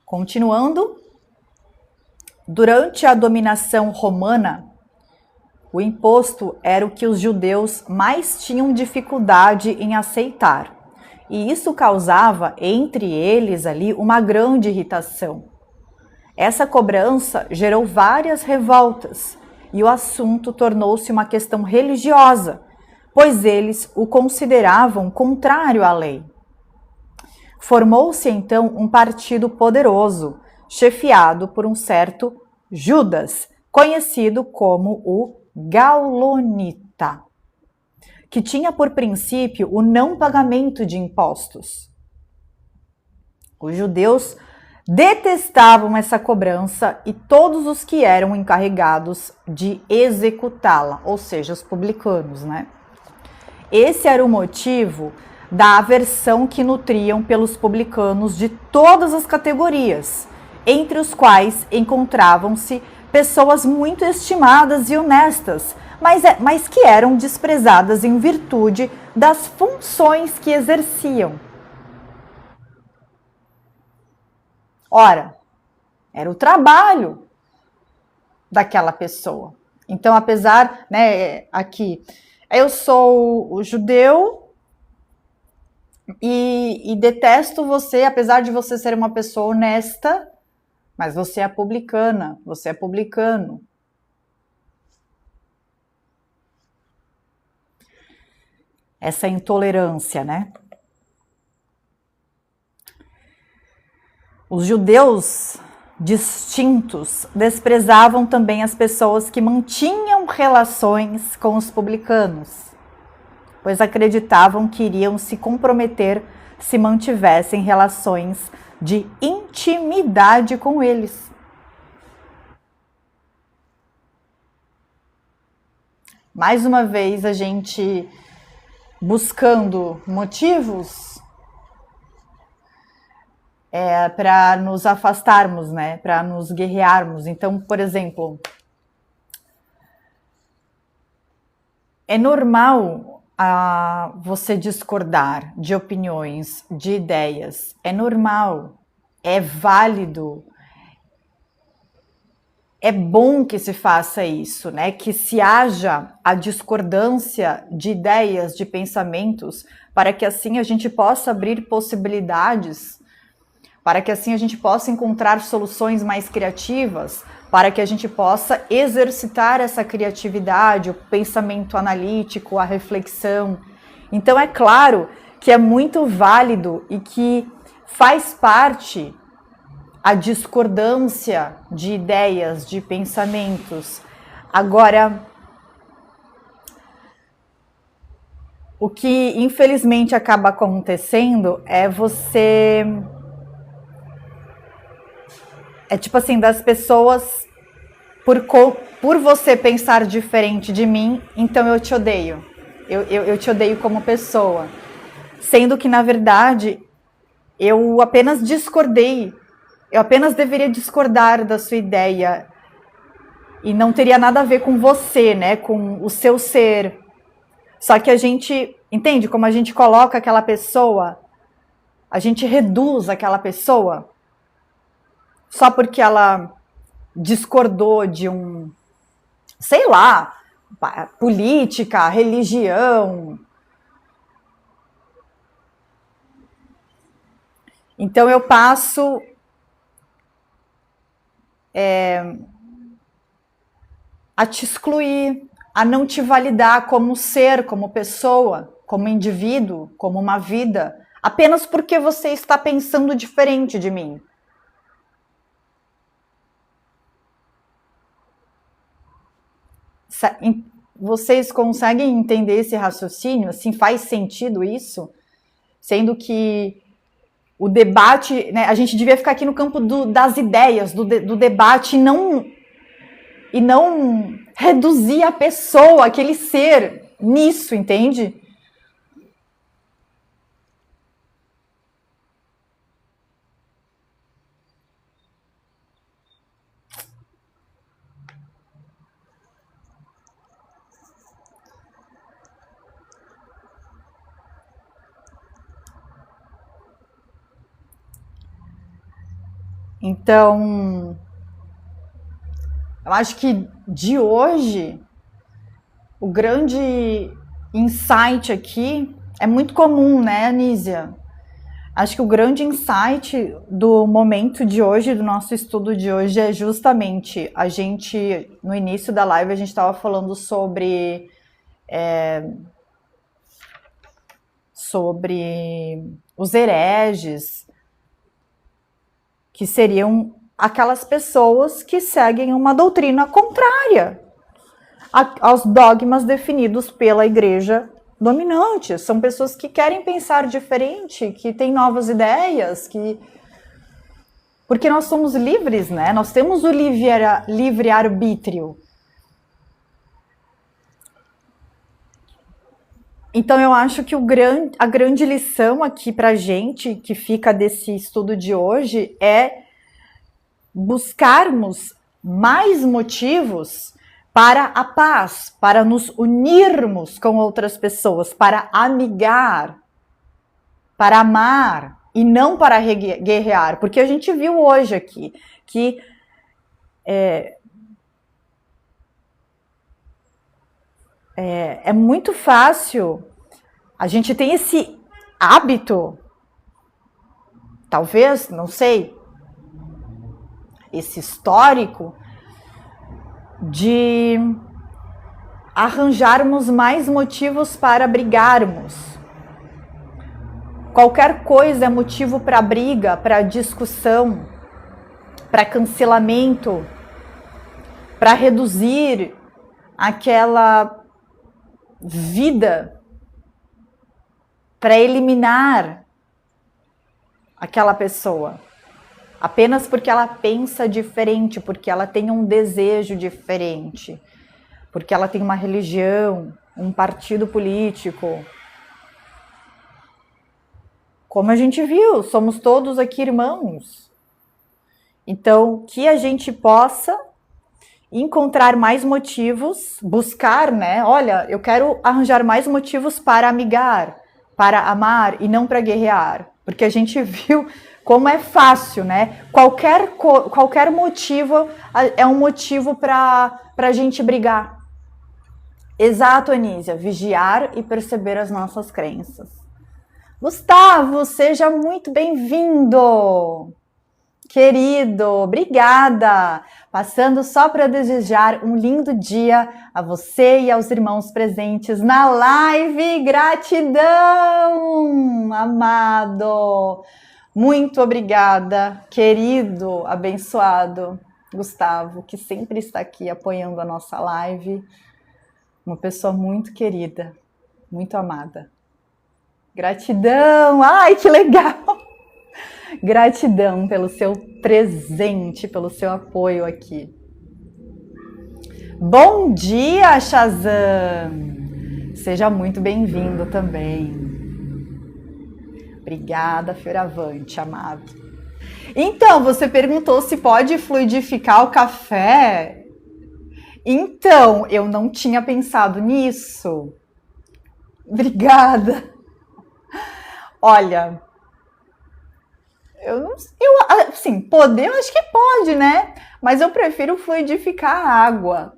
Continuando, durante a dominação romana, o imposto era o que os judeus mais tinham dificuldade em aceitar. E isso causava entre eles ali uma grande irritação. Essa cobrança gerou várias revoltas e o assunto tornou-se uma questão religiosa, pois eles o consideravam contrário à lei. Formou-se então um partido poderoso, chefiado por um certo Judas, conhecido como o Gaulonita, que tinha por princípio o não pagamento de impostos. Os judeus detestavam essa cobrança e todos os que eram encarregados de executá-la, ou seja, os publicanos, né? Esse era o motivo da aversão que nutriam pelos publicanos de todas as categorias, entre os quais encontravam-se pessoas muito estimadas e honestas, mas que eram desprezadas em virtude das funções que exerciam. Ora, era o trabalho daquela pessoa. Então, apesar, né, aqui, Eu sou o judeu e detesto você, apesar de você ser uma pessoa honesta, mas você é publicana, você é publicano. Essa intolerância, né? Os judeus distintos desprezavam também as pessoas que mantinham relações com os publicanos, pois acreditavam que iriam se comprometer se mantivessem relações de intimidade com eles. Mais uma vez, a gente buscando motivos para nos afastarmos, né? Para nos guerrearmos. Então, por exemplo, é normal você discordar de opiniões, de ideias. É normal, é válido. É bom que se faça isso, né? Que se haja a discordância de ideias, de pensamentos, para que assim a gente possa abrir possibilidades, para que assim a gente possa encontrar soluções mais criativas, para que a gente possa exercitar essa criatividade, o pensamento analítico, a reflexão. Então é claro que é muito válido e que faz parte a discordância de ideias, de pensamentos. Agora, o que infelizmente acaba acontecendo é você... É tipo assim, das pessoas, por você pensar diferente de mim, então eu te odeio. Eu te odeio como pessoa. Sendo que, na verdade, eu apenas discordei. Eu apenas deveria discordar da sua ideia e não teria nada a ver com você, né? Com o seu ser. Só que a gente, entende? Como a gente coloca aquela pessoa, a gente reduz aquela pessoa só porque ela discordou de sei lá, política, religião. Então eu passo a te excluir, a não te validar como ser, como pessoa, como indivíduo, como uma vida, apenas porque você está pensando diferente de mim. Vocês conseguem entender esse raciocínio? Assim, faz sentido isso? Sendo que o debate, né, a gente devia ficar aqui no campo das ideias, do debate e não reduzir a pessoa, aquele ser, nisso, entende? Então, eu acho que de hoje, o grande insight aqui é muito comum, né, Anísia? Acho que o grande insight do momento de hoje, do nosso estudo de hoje, é justamente a gente, no início da live, a gente estava falando sobre os hereges, que seriam aquelas pessoas que seguem uma doutrina contrária aos dogmas definidos pela igreja dominante. São pessoas que querem pensar diferente, que têm novas ideias, porque nós somos livres, né? Nós temos o livre-arbítrio. Então eu acho que a grande lição aqui pra gente, que fica desse estudo de hoje, é buscarmos mais motivos para a paz, para nos unirmos com outras pessoas, para amigar, para amar e não para guerrear. Porque a gente viu hoje aqui que É muito fácil, a gente tem esse hábito, talvez, não sei, esse histórico de arranjarmos mais motivos para brigarmos. Qualquer coisa é motivo para briga, para discussão, para cancelamento, para reduzir aquela vida, para eliminar aquela pessoa. Apenas porque ela pensa diferente, porque ela tem um desejo diferente, porque ela tem uma religião, um partido político. Como a gente viu, somos todos aqui irmãos. Então, que a gente possa encontrar mais motivos, buscar, né? Olha, eu quero arranjar mais motivos para amigar, para amar e não para guerrear. Porque a gente viu como é fácil, né? Qualquer motivo é um motivo para a gente brigar. Exato, Anísia, vigiar e perceber as nossas crenças. Gustavo, seja muito bem-vindo! Querido, obrigada! Passando só para desejar um lindo dia a você e aos irmãos presentes na live. Gratidão, amado! Muito obrigada, querido, abençoado Gustavo, que sempre está aqui apoiando a nossa live. Uma pessoa muito querida, muito amada. Gratidão! Ai, que legal! Gratidão pelo seu presente, pelo seu apoio aqui. Bom dia, Shazam! Seja muito bem-vindo também. Obrigada, Fioravante, amado. Então, você perguntou se pode fluidificar o café? Então, eu não tinha pensado nisso. Obrigada. Olha, assim, poder eu acho que pode, né? Mas eu prefiro fluidificar a água.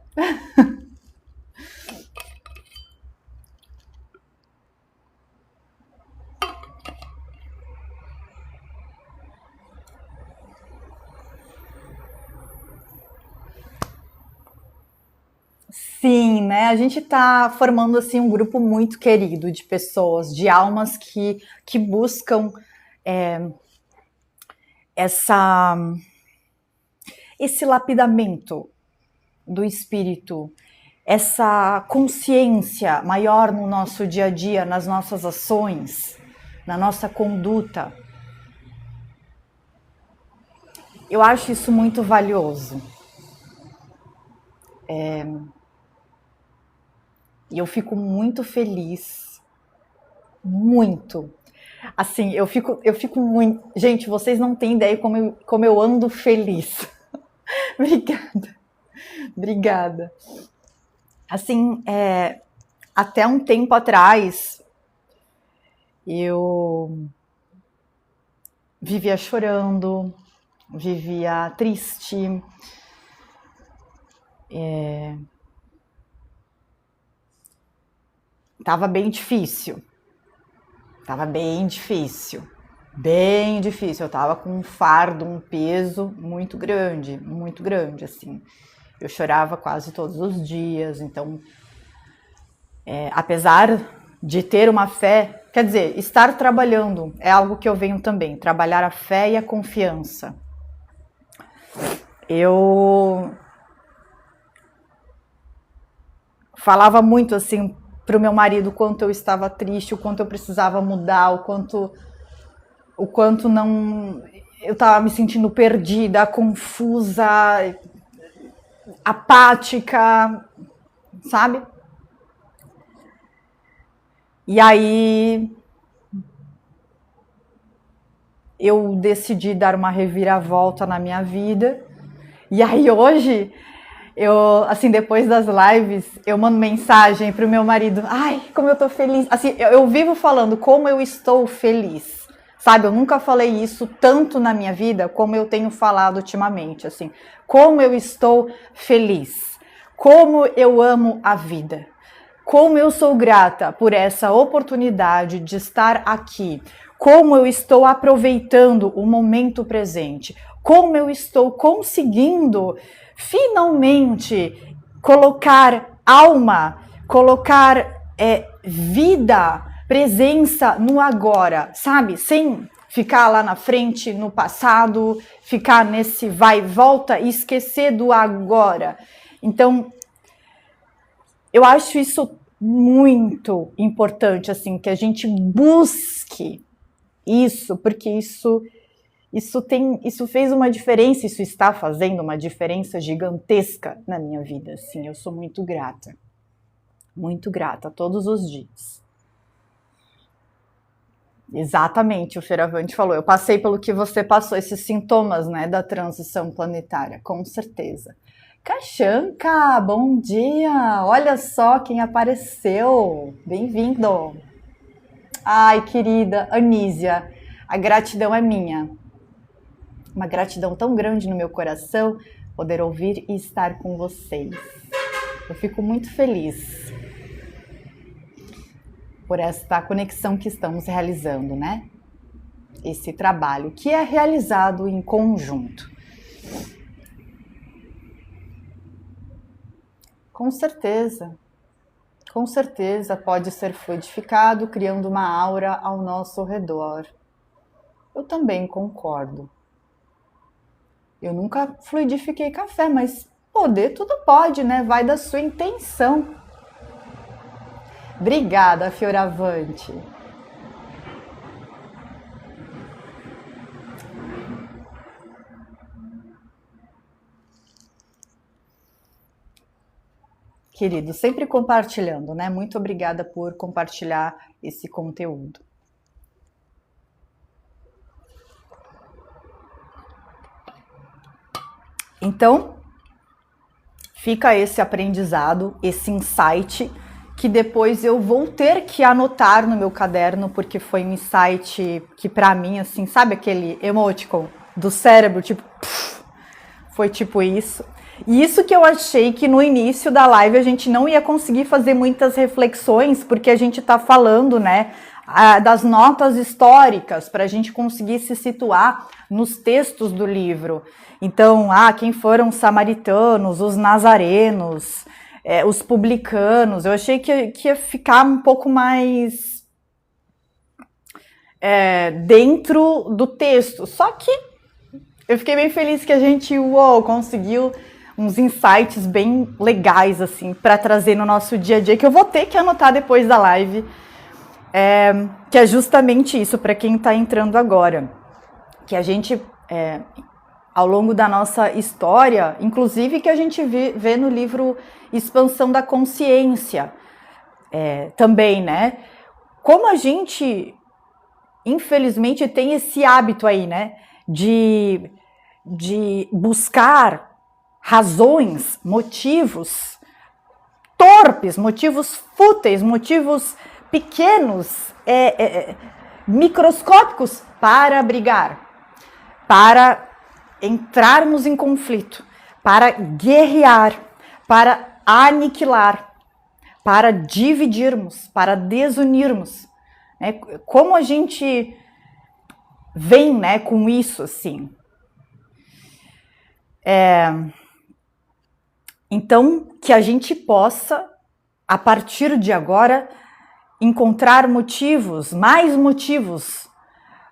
Sim, né? A gente está formando assim um grupo muito querido de pessoas, de almas que buscam esse lapidamento do espírito, essa consciência maior no nosso dia a dia, nas nossas ações, na nossa conduta. Eu acho isso muito valioso. E eu fico muito feliz, muito. Assim, eu fico muito... Gente, vocês não têm ideia como eu ando feliz. Obrigada. Assim, até um tempo atrás, eu vivia chorando, vivia triste, Tava bem difícil. Eu tava com um fardo, um peso muito grande, assim. Eu chorava quase todos os dias, então, apesar de ter uma fé, quer dizer, estar trabalhando é algo que eu venho também, trabalhar a fé e a confiança. Eu falava muito assim para o meu marido o quanto eu estava triste, o quanto eu precisava mudar, o quanto não, eu estava me sentindo perdida, confusa, apática, sabe? E aí eu decidi dar uma reviravolta na minha vida. E aí hoje eu, assim, depois das lives, eu mando mensagem pro meu marido. Ai, como eu tô feliz. Assim, eu vivo falando como eu estou feliz. Sabe, eu nunca falei isso tanto na minha vida como eu tenho falado ultimamente, assim. Como eu estou feliz. Como eu amo a vida. Como eu sou grata por essa oportunidade de estar aqui. Como eu estou aproveitando o momento presente. Como eu estou conseguindo finalmente colocar alma, colocar vida, presença no agora, sabe? Sem ficar lá na frente, no passado, ficar nesse vai e volta e esquecer do agora. Então, eu acho isso muito importante, assim, que a gente busque isso, porque isso fez uma diferença, isso está fazendo uma diferença gigantesca na minha vida, assim, eu sou muito grata todos os dias. Exatamente, o Fioravante falou, eu passei pelo que você passou, esses sintomas, né, da transição planetária, com certeza. Caxanca, bom dia! Olha só quem apareceu! Bem-vindo! Ai, querida Anísia, a gratidão é minha. Uma gratidão tão grande no meu coração poder ouvir e estar com vocês. Eu fico muito feliz por esta conexão que estamos realizando, né? Esse trabalho que é realizado em conjunto. Com certeza pode ser fluidificado, criando uma aura ao nosso redor. Eu também concordo. Eu nunca fluidifiquei café, mas poder tudo pode, né? Vai da sua intenção. Obrigada, Fioravante. Querido, sempre compartilhando, né? Muito obrigada por compartilhar esse conteúdo. Então, fica esse aprendizado, esse insight, que depois eu vou ter que anotar no meu caderno, porque foi um insight que pra mim, assim, sabe aquele emoticon do cérebro, tipo, foi tipo isso. E isso que eu achei que no início da live a gente não ia conseguir fazer muitas reflexões, porque a gente tá falando, né, das notas históricas, para a gente conseguir se situar nos textos do livro. Então, quem foram os samaritanos, os nazarenos, os publicanos, eu achei que ia ficar um pouco mais dentro do texto. Só que eu fiquei bem feliz que a gente conseguiu uns insights bem legais, assim, para trazer no nosso dia a dia, que eu vou ter que anotar depois da live, que é justamente isso, para quem está entrando agora. Que a gente, ao longo da nossa história, inclusive que a gente vê no livro Expansão da Consciência, também, né? Como a gente, infelizmente, tem esse hábito aí, né? De buscar razões, motivos torpes, motivos fúteis, motivos pequenos, microscópicos para brigar, para entrarmos em conflito, para guerrear, para aniquilar, para dividirmos, para desunirmos. Como a gente vem, né, com isso, assim. Então, que a gente possa, a partir de agora, encontrar motivos, mais motivos,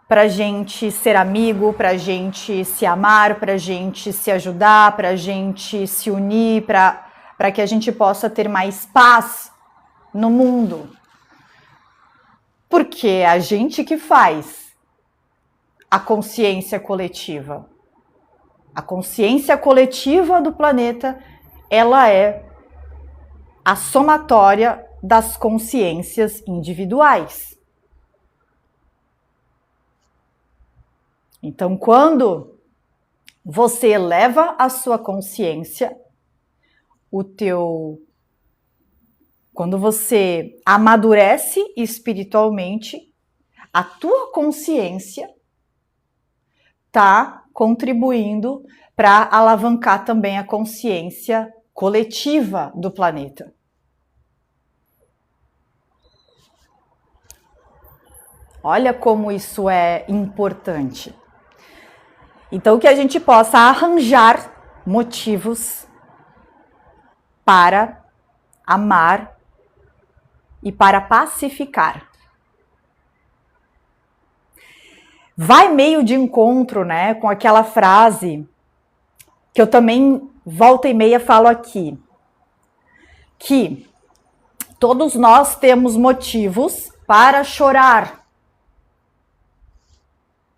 para a gente ser amigo, para a gente se amar, para a gente se ajudar, para a gente se unir, para que a gente possa ter mais paz no mundo. Porque é a gente que faz a consciência coletiva. A consciência coletiva do planeta, ela é a somatória das consciências individuais. Então, quando você eleva a sua consciência, quando você amadurece espiritualmente, a tua consciência está contribuindo para alavancar também a consciência coletiva do planeta. Olha como isso é importante. Então, que a gente possa arranjar motivos para amar e para pacificar. Vai meio de encontro, né, com aquela frase que eu também volta e meia falo aqui, que todos nós temos motivos para chorar.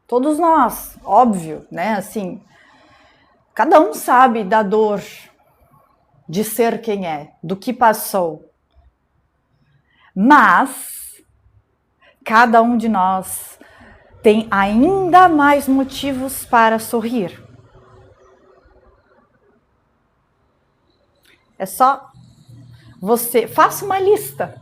Todos nós, óbvio, né? Assim, cada um sabe da dor de ser quem é, do que passou. Mas cada um de nós tem ainda mais motivos para sorrir. É só você faça uma lista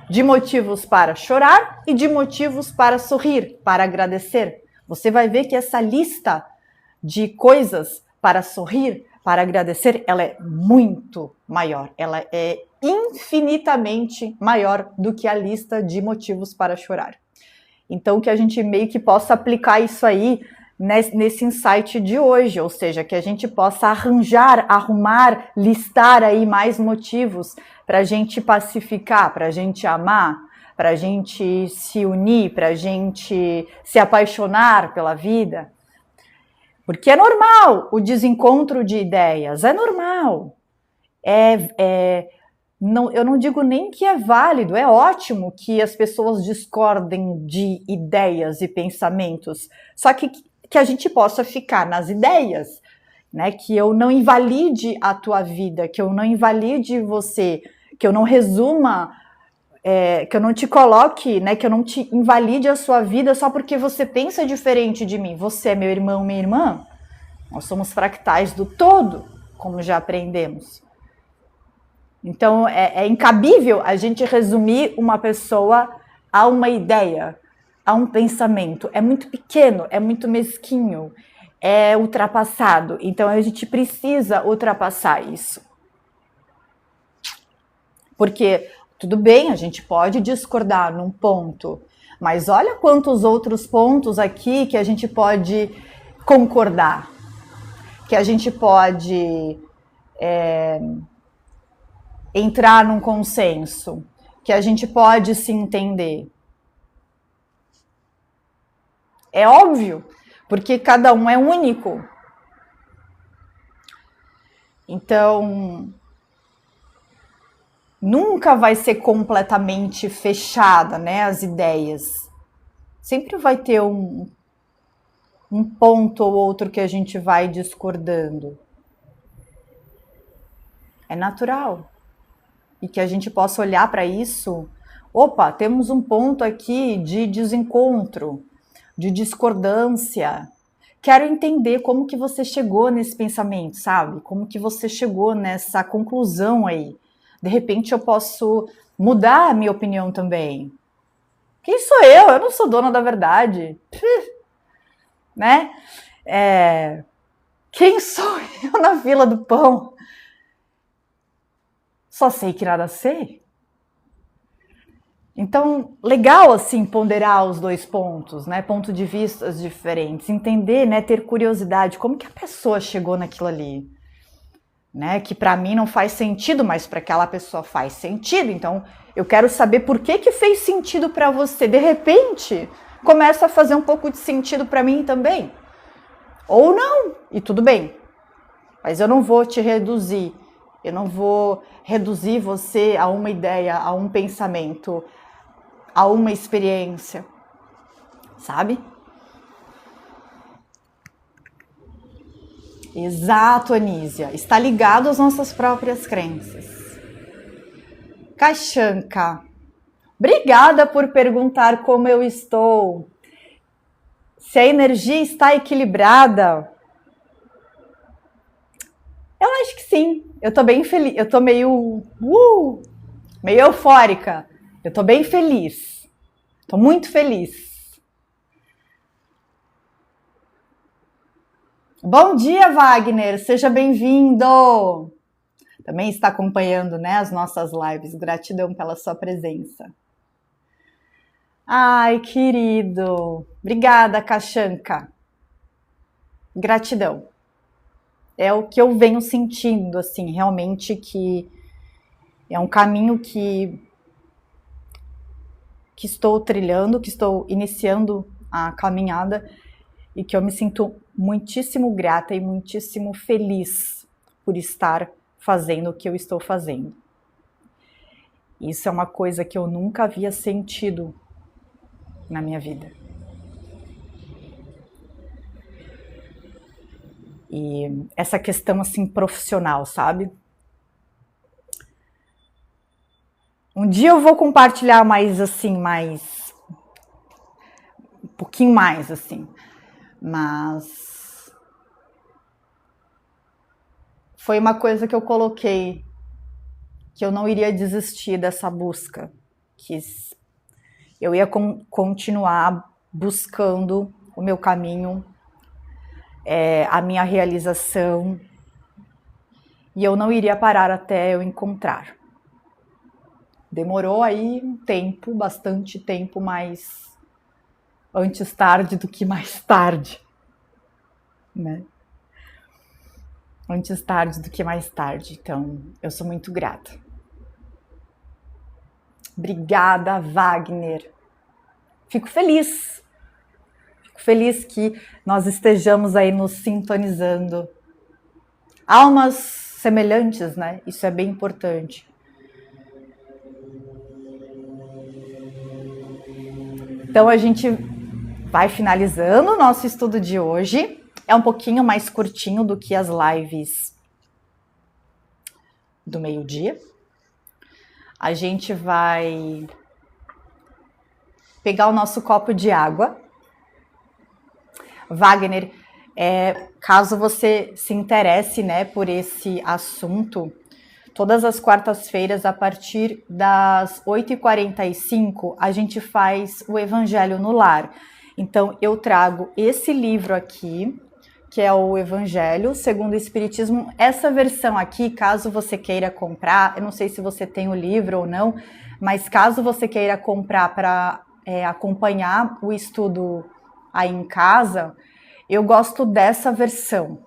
de motivos para chorar e de motivos para sorrir, para agradecer. Você vai ver que essa lista de coisas para sorrir, para agradecer, ela é muito maior. Ela é infinitamente maior do que a lista de motivos para chorar. Então, que a gente meio que possa aplicar isso aí nesse insight de hoje, ou seja, que a gente possa arranjar, arrumar, listar aí mais motivos para a gente pacificar, para a gente amar, para a gente se unir, para a gente se apaixonar pela vida. Porque é normal o desencontro de ideias, é normal. Não, eu não digo nem que é válido, é ótimo que as pessoas discordem de ideias e pensamentos, só que a gente possa ficar nas ideias, né? Que eu não invalide a tua vida, que eu não invalide você, que eu não resuma, que eu não te coloque, né? Que eu não te invalide a sua vida só porque você pensa diferente de mim. Você é meu irmão, minha irmã. Nós somos fractais do todo, como já aprendemos. Então, é incabível a gente resumir uma pessoa a uma ideia, a um pensamento. É muito pequeno, é muito mesquinho, é ultrapassado. Então, a gente precisa ultrapassar isso. Porque, tudo bem, a gente pode discordar num ponto, mas olha quantos outros pontos aqui que a gente pode concordar, que a gente pode entrar num consenso, que a gente pode se entender. É óbvio, porque cada um é único. Então, nunca vai ser completamente fechada, né, as ideias. Sempre vai ter um ponto ou outro que a gente vai discordando. É natural. E que a gente possa olhar para isso. Opa, temos um ponto aqui de desencontro, de discordância. Quero entender como que você chegou nesse pensamento, sabe? Como que você chegou nessa conclusão aí. De repente eu posso mudar a minha opinião também. Quem sou eu? Eu não sou dona da verdade. Né? Quem sou eu na fila do pão? Só sei que nada sei. Então, legal assim ponderar os dois pontos, né? Pontos de vista diferentes, entender, né? Ter curiosidade, como que a pessoa chegou naquilo ali, né? Que para mim não faz sentido, mas para aquela pessoa faz sentido. Então, eu quero saber por que fez sentido para você. De repente, começa a fazer um pouco de sentido para mim também, ou não, e tudo bem. Mas eu não vou te reduzir. Eu não vou reduzir você a uma ideia, a um pensamento, a uma experiência, sabe? Exato, Anísia. Está ligado às nossas próprias crenças. Caixanca, obrigada por perguntar como eu estou. Se a energia está equilibrada. Eu acho que sim. Eu tô bem feliz. Eu tô meio eufórica. Eu tô bem feliz. Tô muito feliz. Bom dia, Wagner. Seja bem-vindo. Também está acompanhando, né, as nossas lives. Gratidão pela sua presença. Ai, querido. Obrigada, Kachanka. Gratidão. É o que eu venho sentindo, assim, realmente que é um caminho que estou trilhando, que estou iniciando a caminhada e que eu me sinto muitíssimo grata e muitíssimo feliz por estar fazendo o que eu estou fazendo. Isso é uma coisa que eu nunca havia sentido na minha vida. E essa questão assim profissional, sabe? Um dia eu vou compartilhar mais assim, um pouquinho mais assim, mas foi uma coisa que eu coloquei que eu não iria desistir dessa busca, que eu ia continuar buscando o meu caminho, a minha realização, e eu não iria parar até eu encontrar. Demorou aí um tempo, bastante tempo, mas antes tarde do que mais tarde, né? Antes tarde do que mais tarde. Então, eu sou muito grata. Obrigada, Wagner. Fico feliz. Fico feliz que nós estejamos aí nos sintonizando. Almas semelhantes, né? Isso é bem importante. Então, a gente vai finalizando o nosso estudo de hoje. É um pouquinho mais curtinho do que as lives do meio-dia. A gente vai pegar o nosso copo de água. Wagner, caso você se interesse, né, por esse assunto, todas as quartas-feiras, a partir das 8h45, a gente faz o Evangelho no Lar. Então, eu trago esse livro aqui, que é o Evangelho segundo o Espiritismo. Essa versão aqui, caso você queira comprar, eu não sei se você tem o livro ou não, mas caso você queira comprar para acompanhar o estudo aí em casa, eu gosto dessa versão,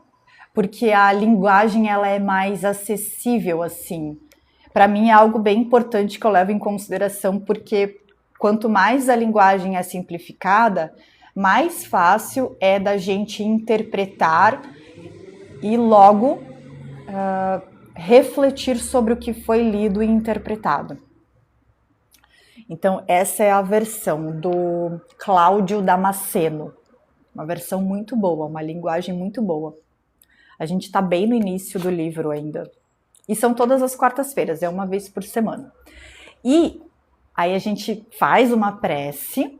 porque a linguagem ela é mais acessível, assim. Para mim é algo bem importante que eu levo em consideração, porque quanto mais a linguagem é simplificada, mais fácil é da gente interpretar e logo refletir sobre o que foi lido e interpretado. Então, essa é a versão do Cláudio Damasceno. Uma versão muito boa, uma linguagem muito boa. A gente está bem no início do livro ainda. E são todas as quartas-feiras, é uma vez por semana. E aí a gente faz uma prece.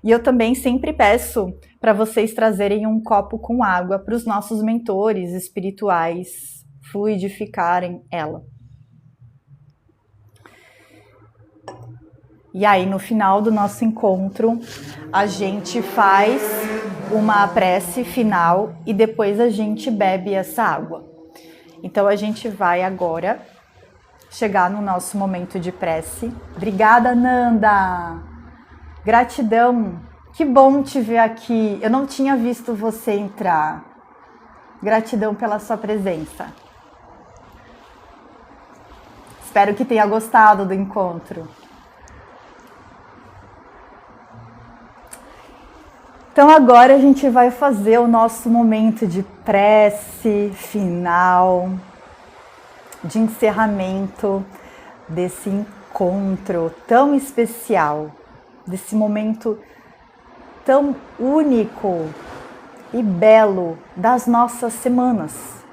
E eu também sempre peço para vocês trazerem um copo com água para os nossos mentores espirituais fluidificarem ela. E aí, no final do nosso encontro, a gente faz uma prece final e depois a gente bebe essa água. Então, a gente vai agora chegar no nosso momento de prece. Obrigada, Nanda! Gratidão! Que bom te ver aqui. Eu não tinha visto você entrar. Gratidão pela sua presença. Espero que tenha gostado do encontro. Então agora a gente vai fazer o nosso momento de prece final, de encerramento desse encontro tão especial, desse momento tão único e belo das nossas semanas.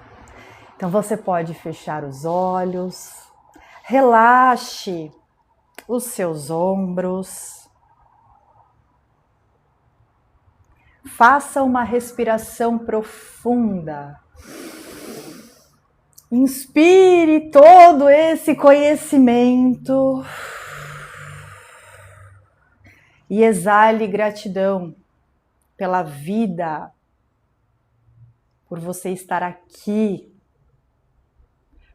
Então você pode fechar os olhos, relaxe os seus ombros, faça uma respiração profunda. Inspire todo esse conhecimento e exale gratidão pela vida, por você estar aqui,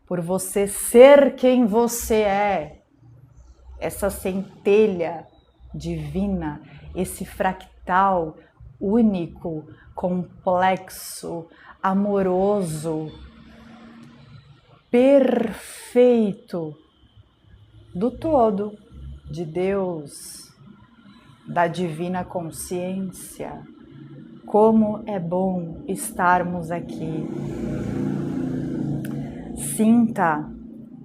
por você ser quem você é, essa centelha divina, esse fractal único, complexo, amoroso, perfeito do todo, de Deus, da divina consciência. Como é bom estarmos aqui. Sinta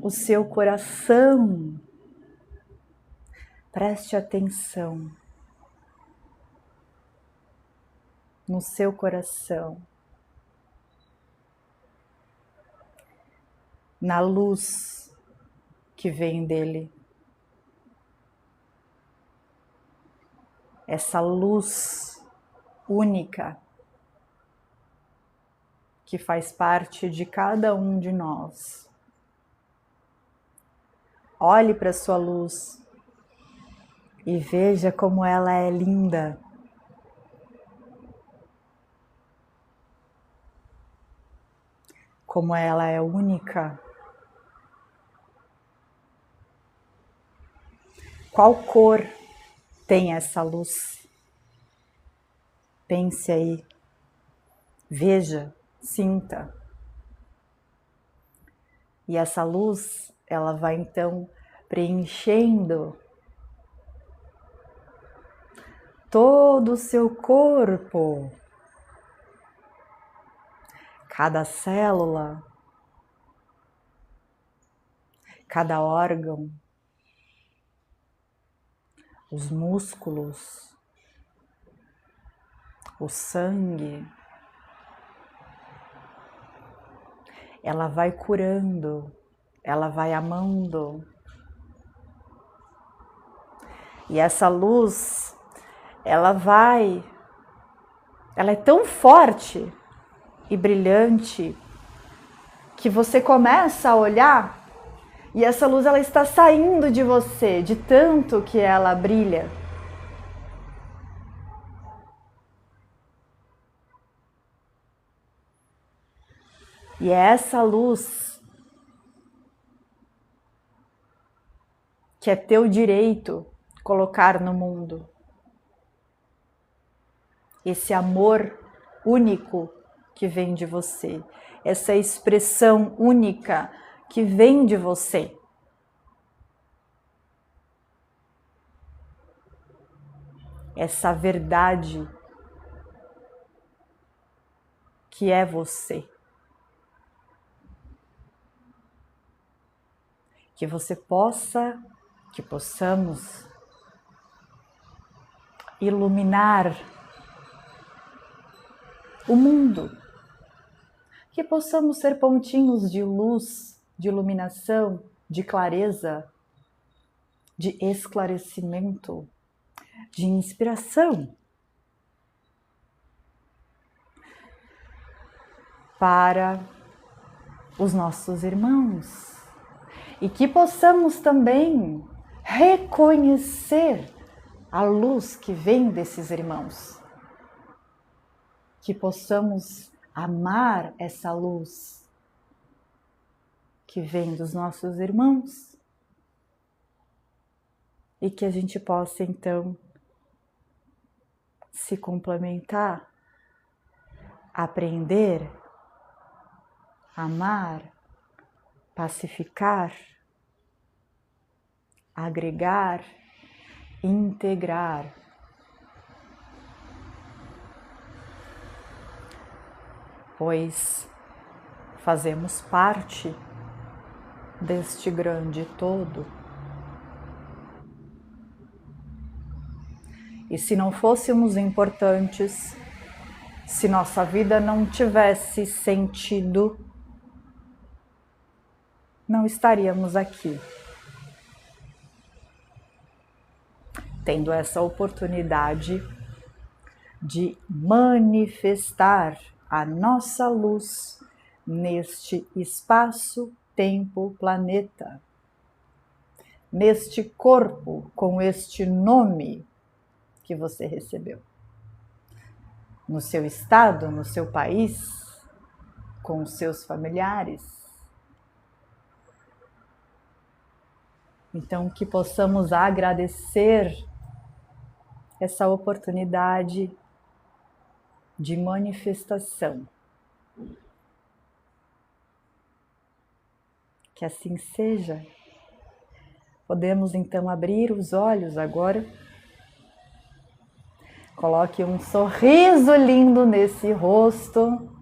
o seu coração. Preste atenção no seu coração, na luz que vem dele. Essa luz única que faz parte de cada um de nós. Olhe para a sua luz e veja como ela é linda. Como ela é única. Qual cor tem essa luz? Pense aí. Veja, sinta. E essa luz, ela vai então preenchendo todo o seu corpo. Cada célula, cada órgão, os músculos, o sangue. Ela vai curando, ela vai amando. E essa luz, ela é tão forte e brilhante que você começa a olhar e essa luz ela está saindo de você, de tanto que ela brilha. E é essa luz que é teu direito colocar no mundo. Esse amor único que vem de você, essa expressão única que vem de você. Essa verdade que é você. Que possamos iluminar o mundo. Que possamos ser pontinhos de luz, de iluminação, de clareza, de esclarecimento, de inspiração para os nossos irmãos. E que possamos também reconhecer a luz que vem desses irmãos. Que possamos amar essa luz que vem dos nossos irmãos. E que a gente possa, então, se complementar, aprender, amar, pacificar, agregar, integrar. Pois fazemos parte deste grande todo. E se não fôssemos importantes, se nossa vida não tivesse sentido, não estaríamos aqui, tendo essa oportunidade de manifestar a nossa luz neste espaço, tempo, planeta, neste corpo com este nome que você recebeu, no seu estado, no seu país, com os seus familiares. Então, que possamos agradecer essa oportunidade de manifestação. Que assim seja. Podemos então abrir os olhos agora. Coloque um sorriso lindo nesse rosto.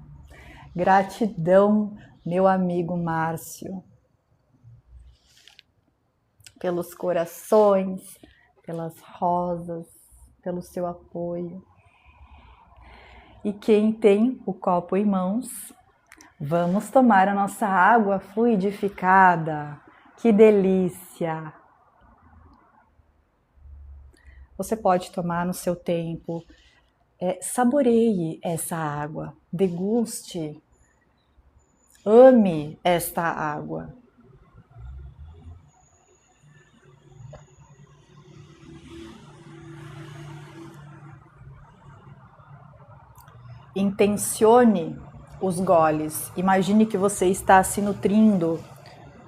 Gratidão, meu amigo Márcio, pelos corações, pelas rosas, pelo seu apoio. E quem tem o copo em mãos, vamos tomar a nossa água fluidificada. Que delícia! Você pode tomar no seu tempo. Saboreie essa água, deguste, ame esta água. Intencione os goles. Imagine que você está se nutrindo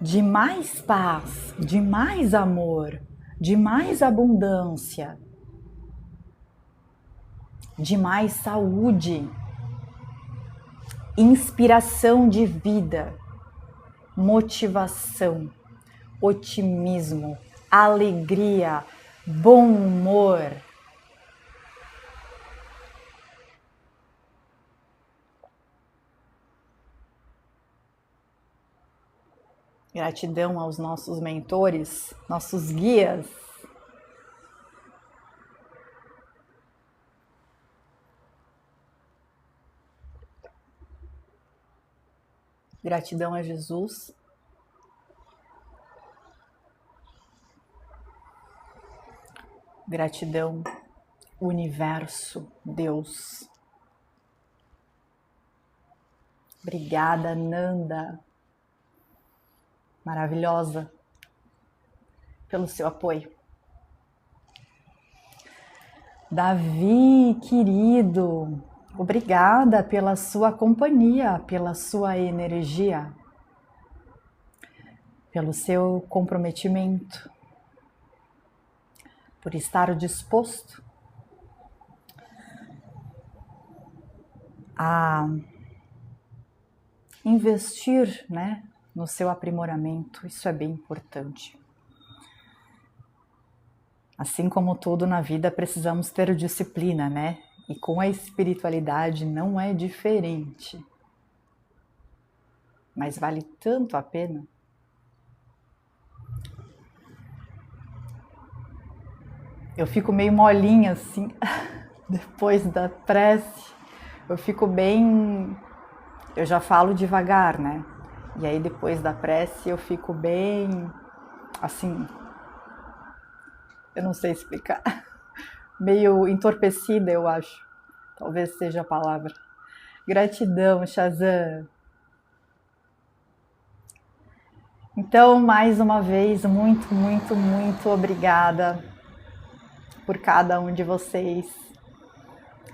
de mais paz, de mais amor, de mais abundância, de mais saúde, inspiração de vida, motivação, otimismo, alegria, bom humor. Gratidão aos nossos mentores, nossos guias. Gratidão a Jesus. Gratidão, universo, Deus. Obrigada, Nanda, maravilhosa, pelo seu apoio. Davi, querido, obrigada pela sua companhia, pela sua energia, pelo seu comprometimento, por estar disposto a investir, no seu aprimoramento. Isso é bem importante. Assim como tudo na vida, precisamos ter disciplina, E com a espiritualidade não é diferente. Mas vale tanto a pena. Eu fico meio molinha assim, depois da prece. Eu fico bem... Eu já falo devagar, E aí depois da prece eu fico bem, assim... Eu não sei explicar. Meio entorpecida, eu acho. Talvez seja a palavra. Gratidão, Shazam. Então, mais uma vez, muito, muito, muito obrigada por cada um de vocês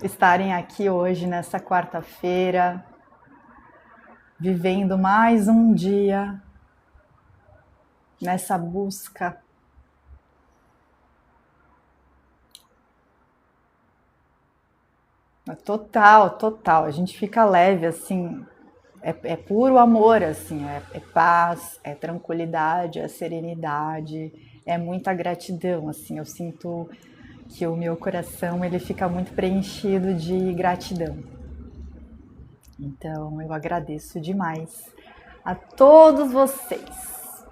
estarem aqui hoje, nessa quarta-feira, vivendo mais um dia nessa busca total. A gente fica leve, assim, é puro amor, assim, é paz, é tranquilidade, é serenidade, é muita gratidão, assim. Eu sinto que o meu coração, ele fica muito preenchido de gratidão. Então, eu agradeço demais a todos vocês.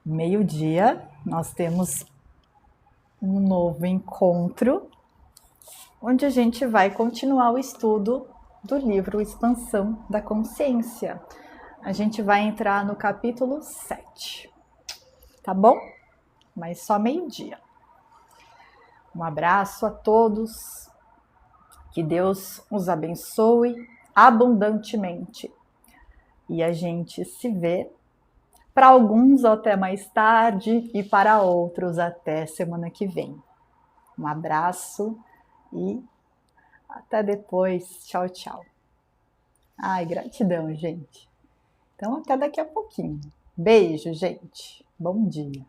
Meio-dia, nós temos um novo encontro, onde a gente vai continuar o estudo do livro Expansão da Consciência. A gente vai entrar no capítulo 7, tá bom? Mas só meio-dia. Um abraço a todos, que Deus os abençoe abundantemente. E a gente se vê, para alguns até mais tarde e para outros até semana que vem. Um abraço e até depois. Tchau, tchau. Ai, gratidão, gente. Então, até daqui a pouquinho. Beijo, gente. Bom dia.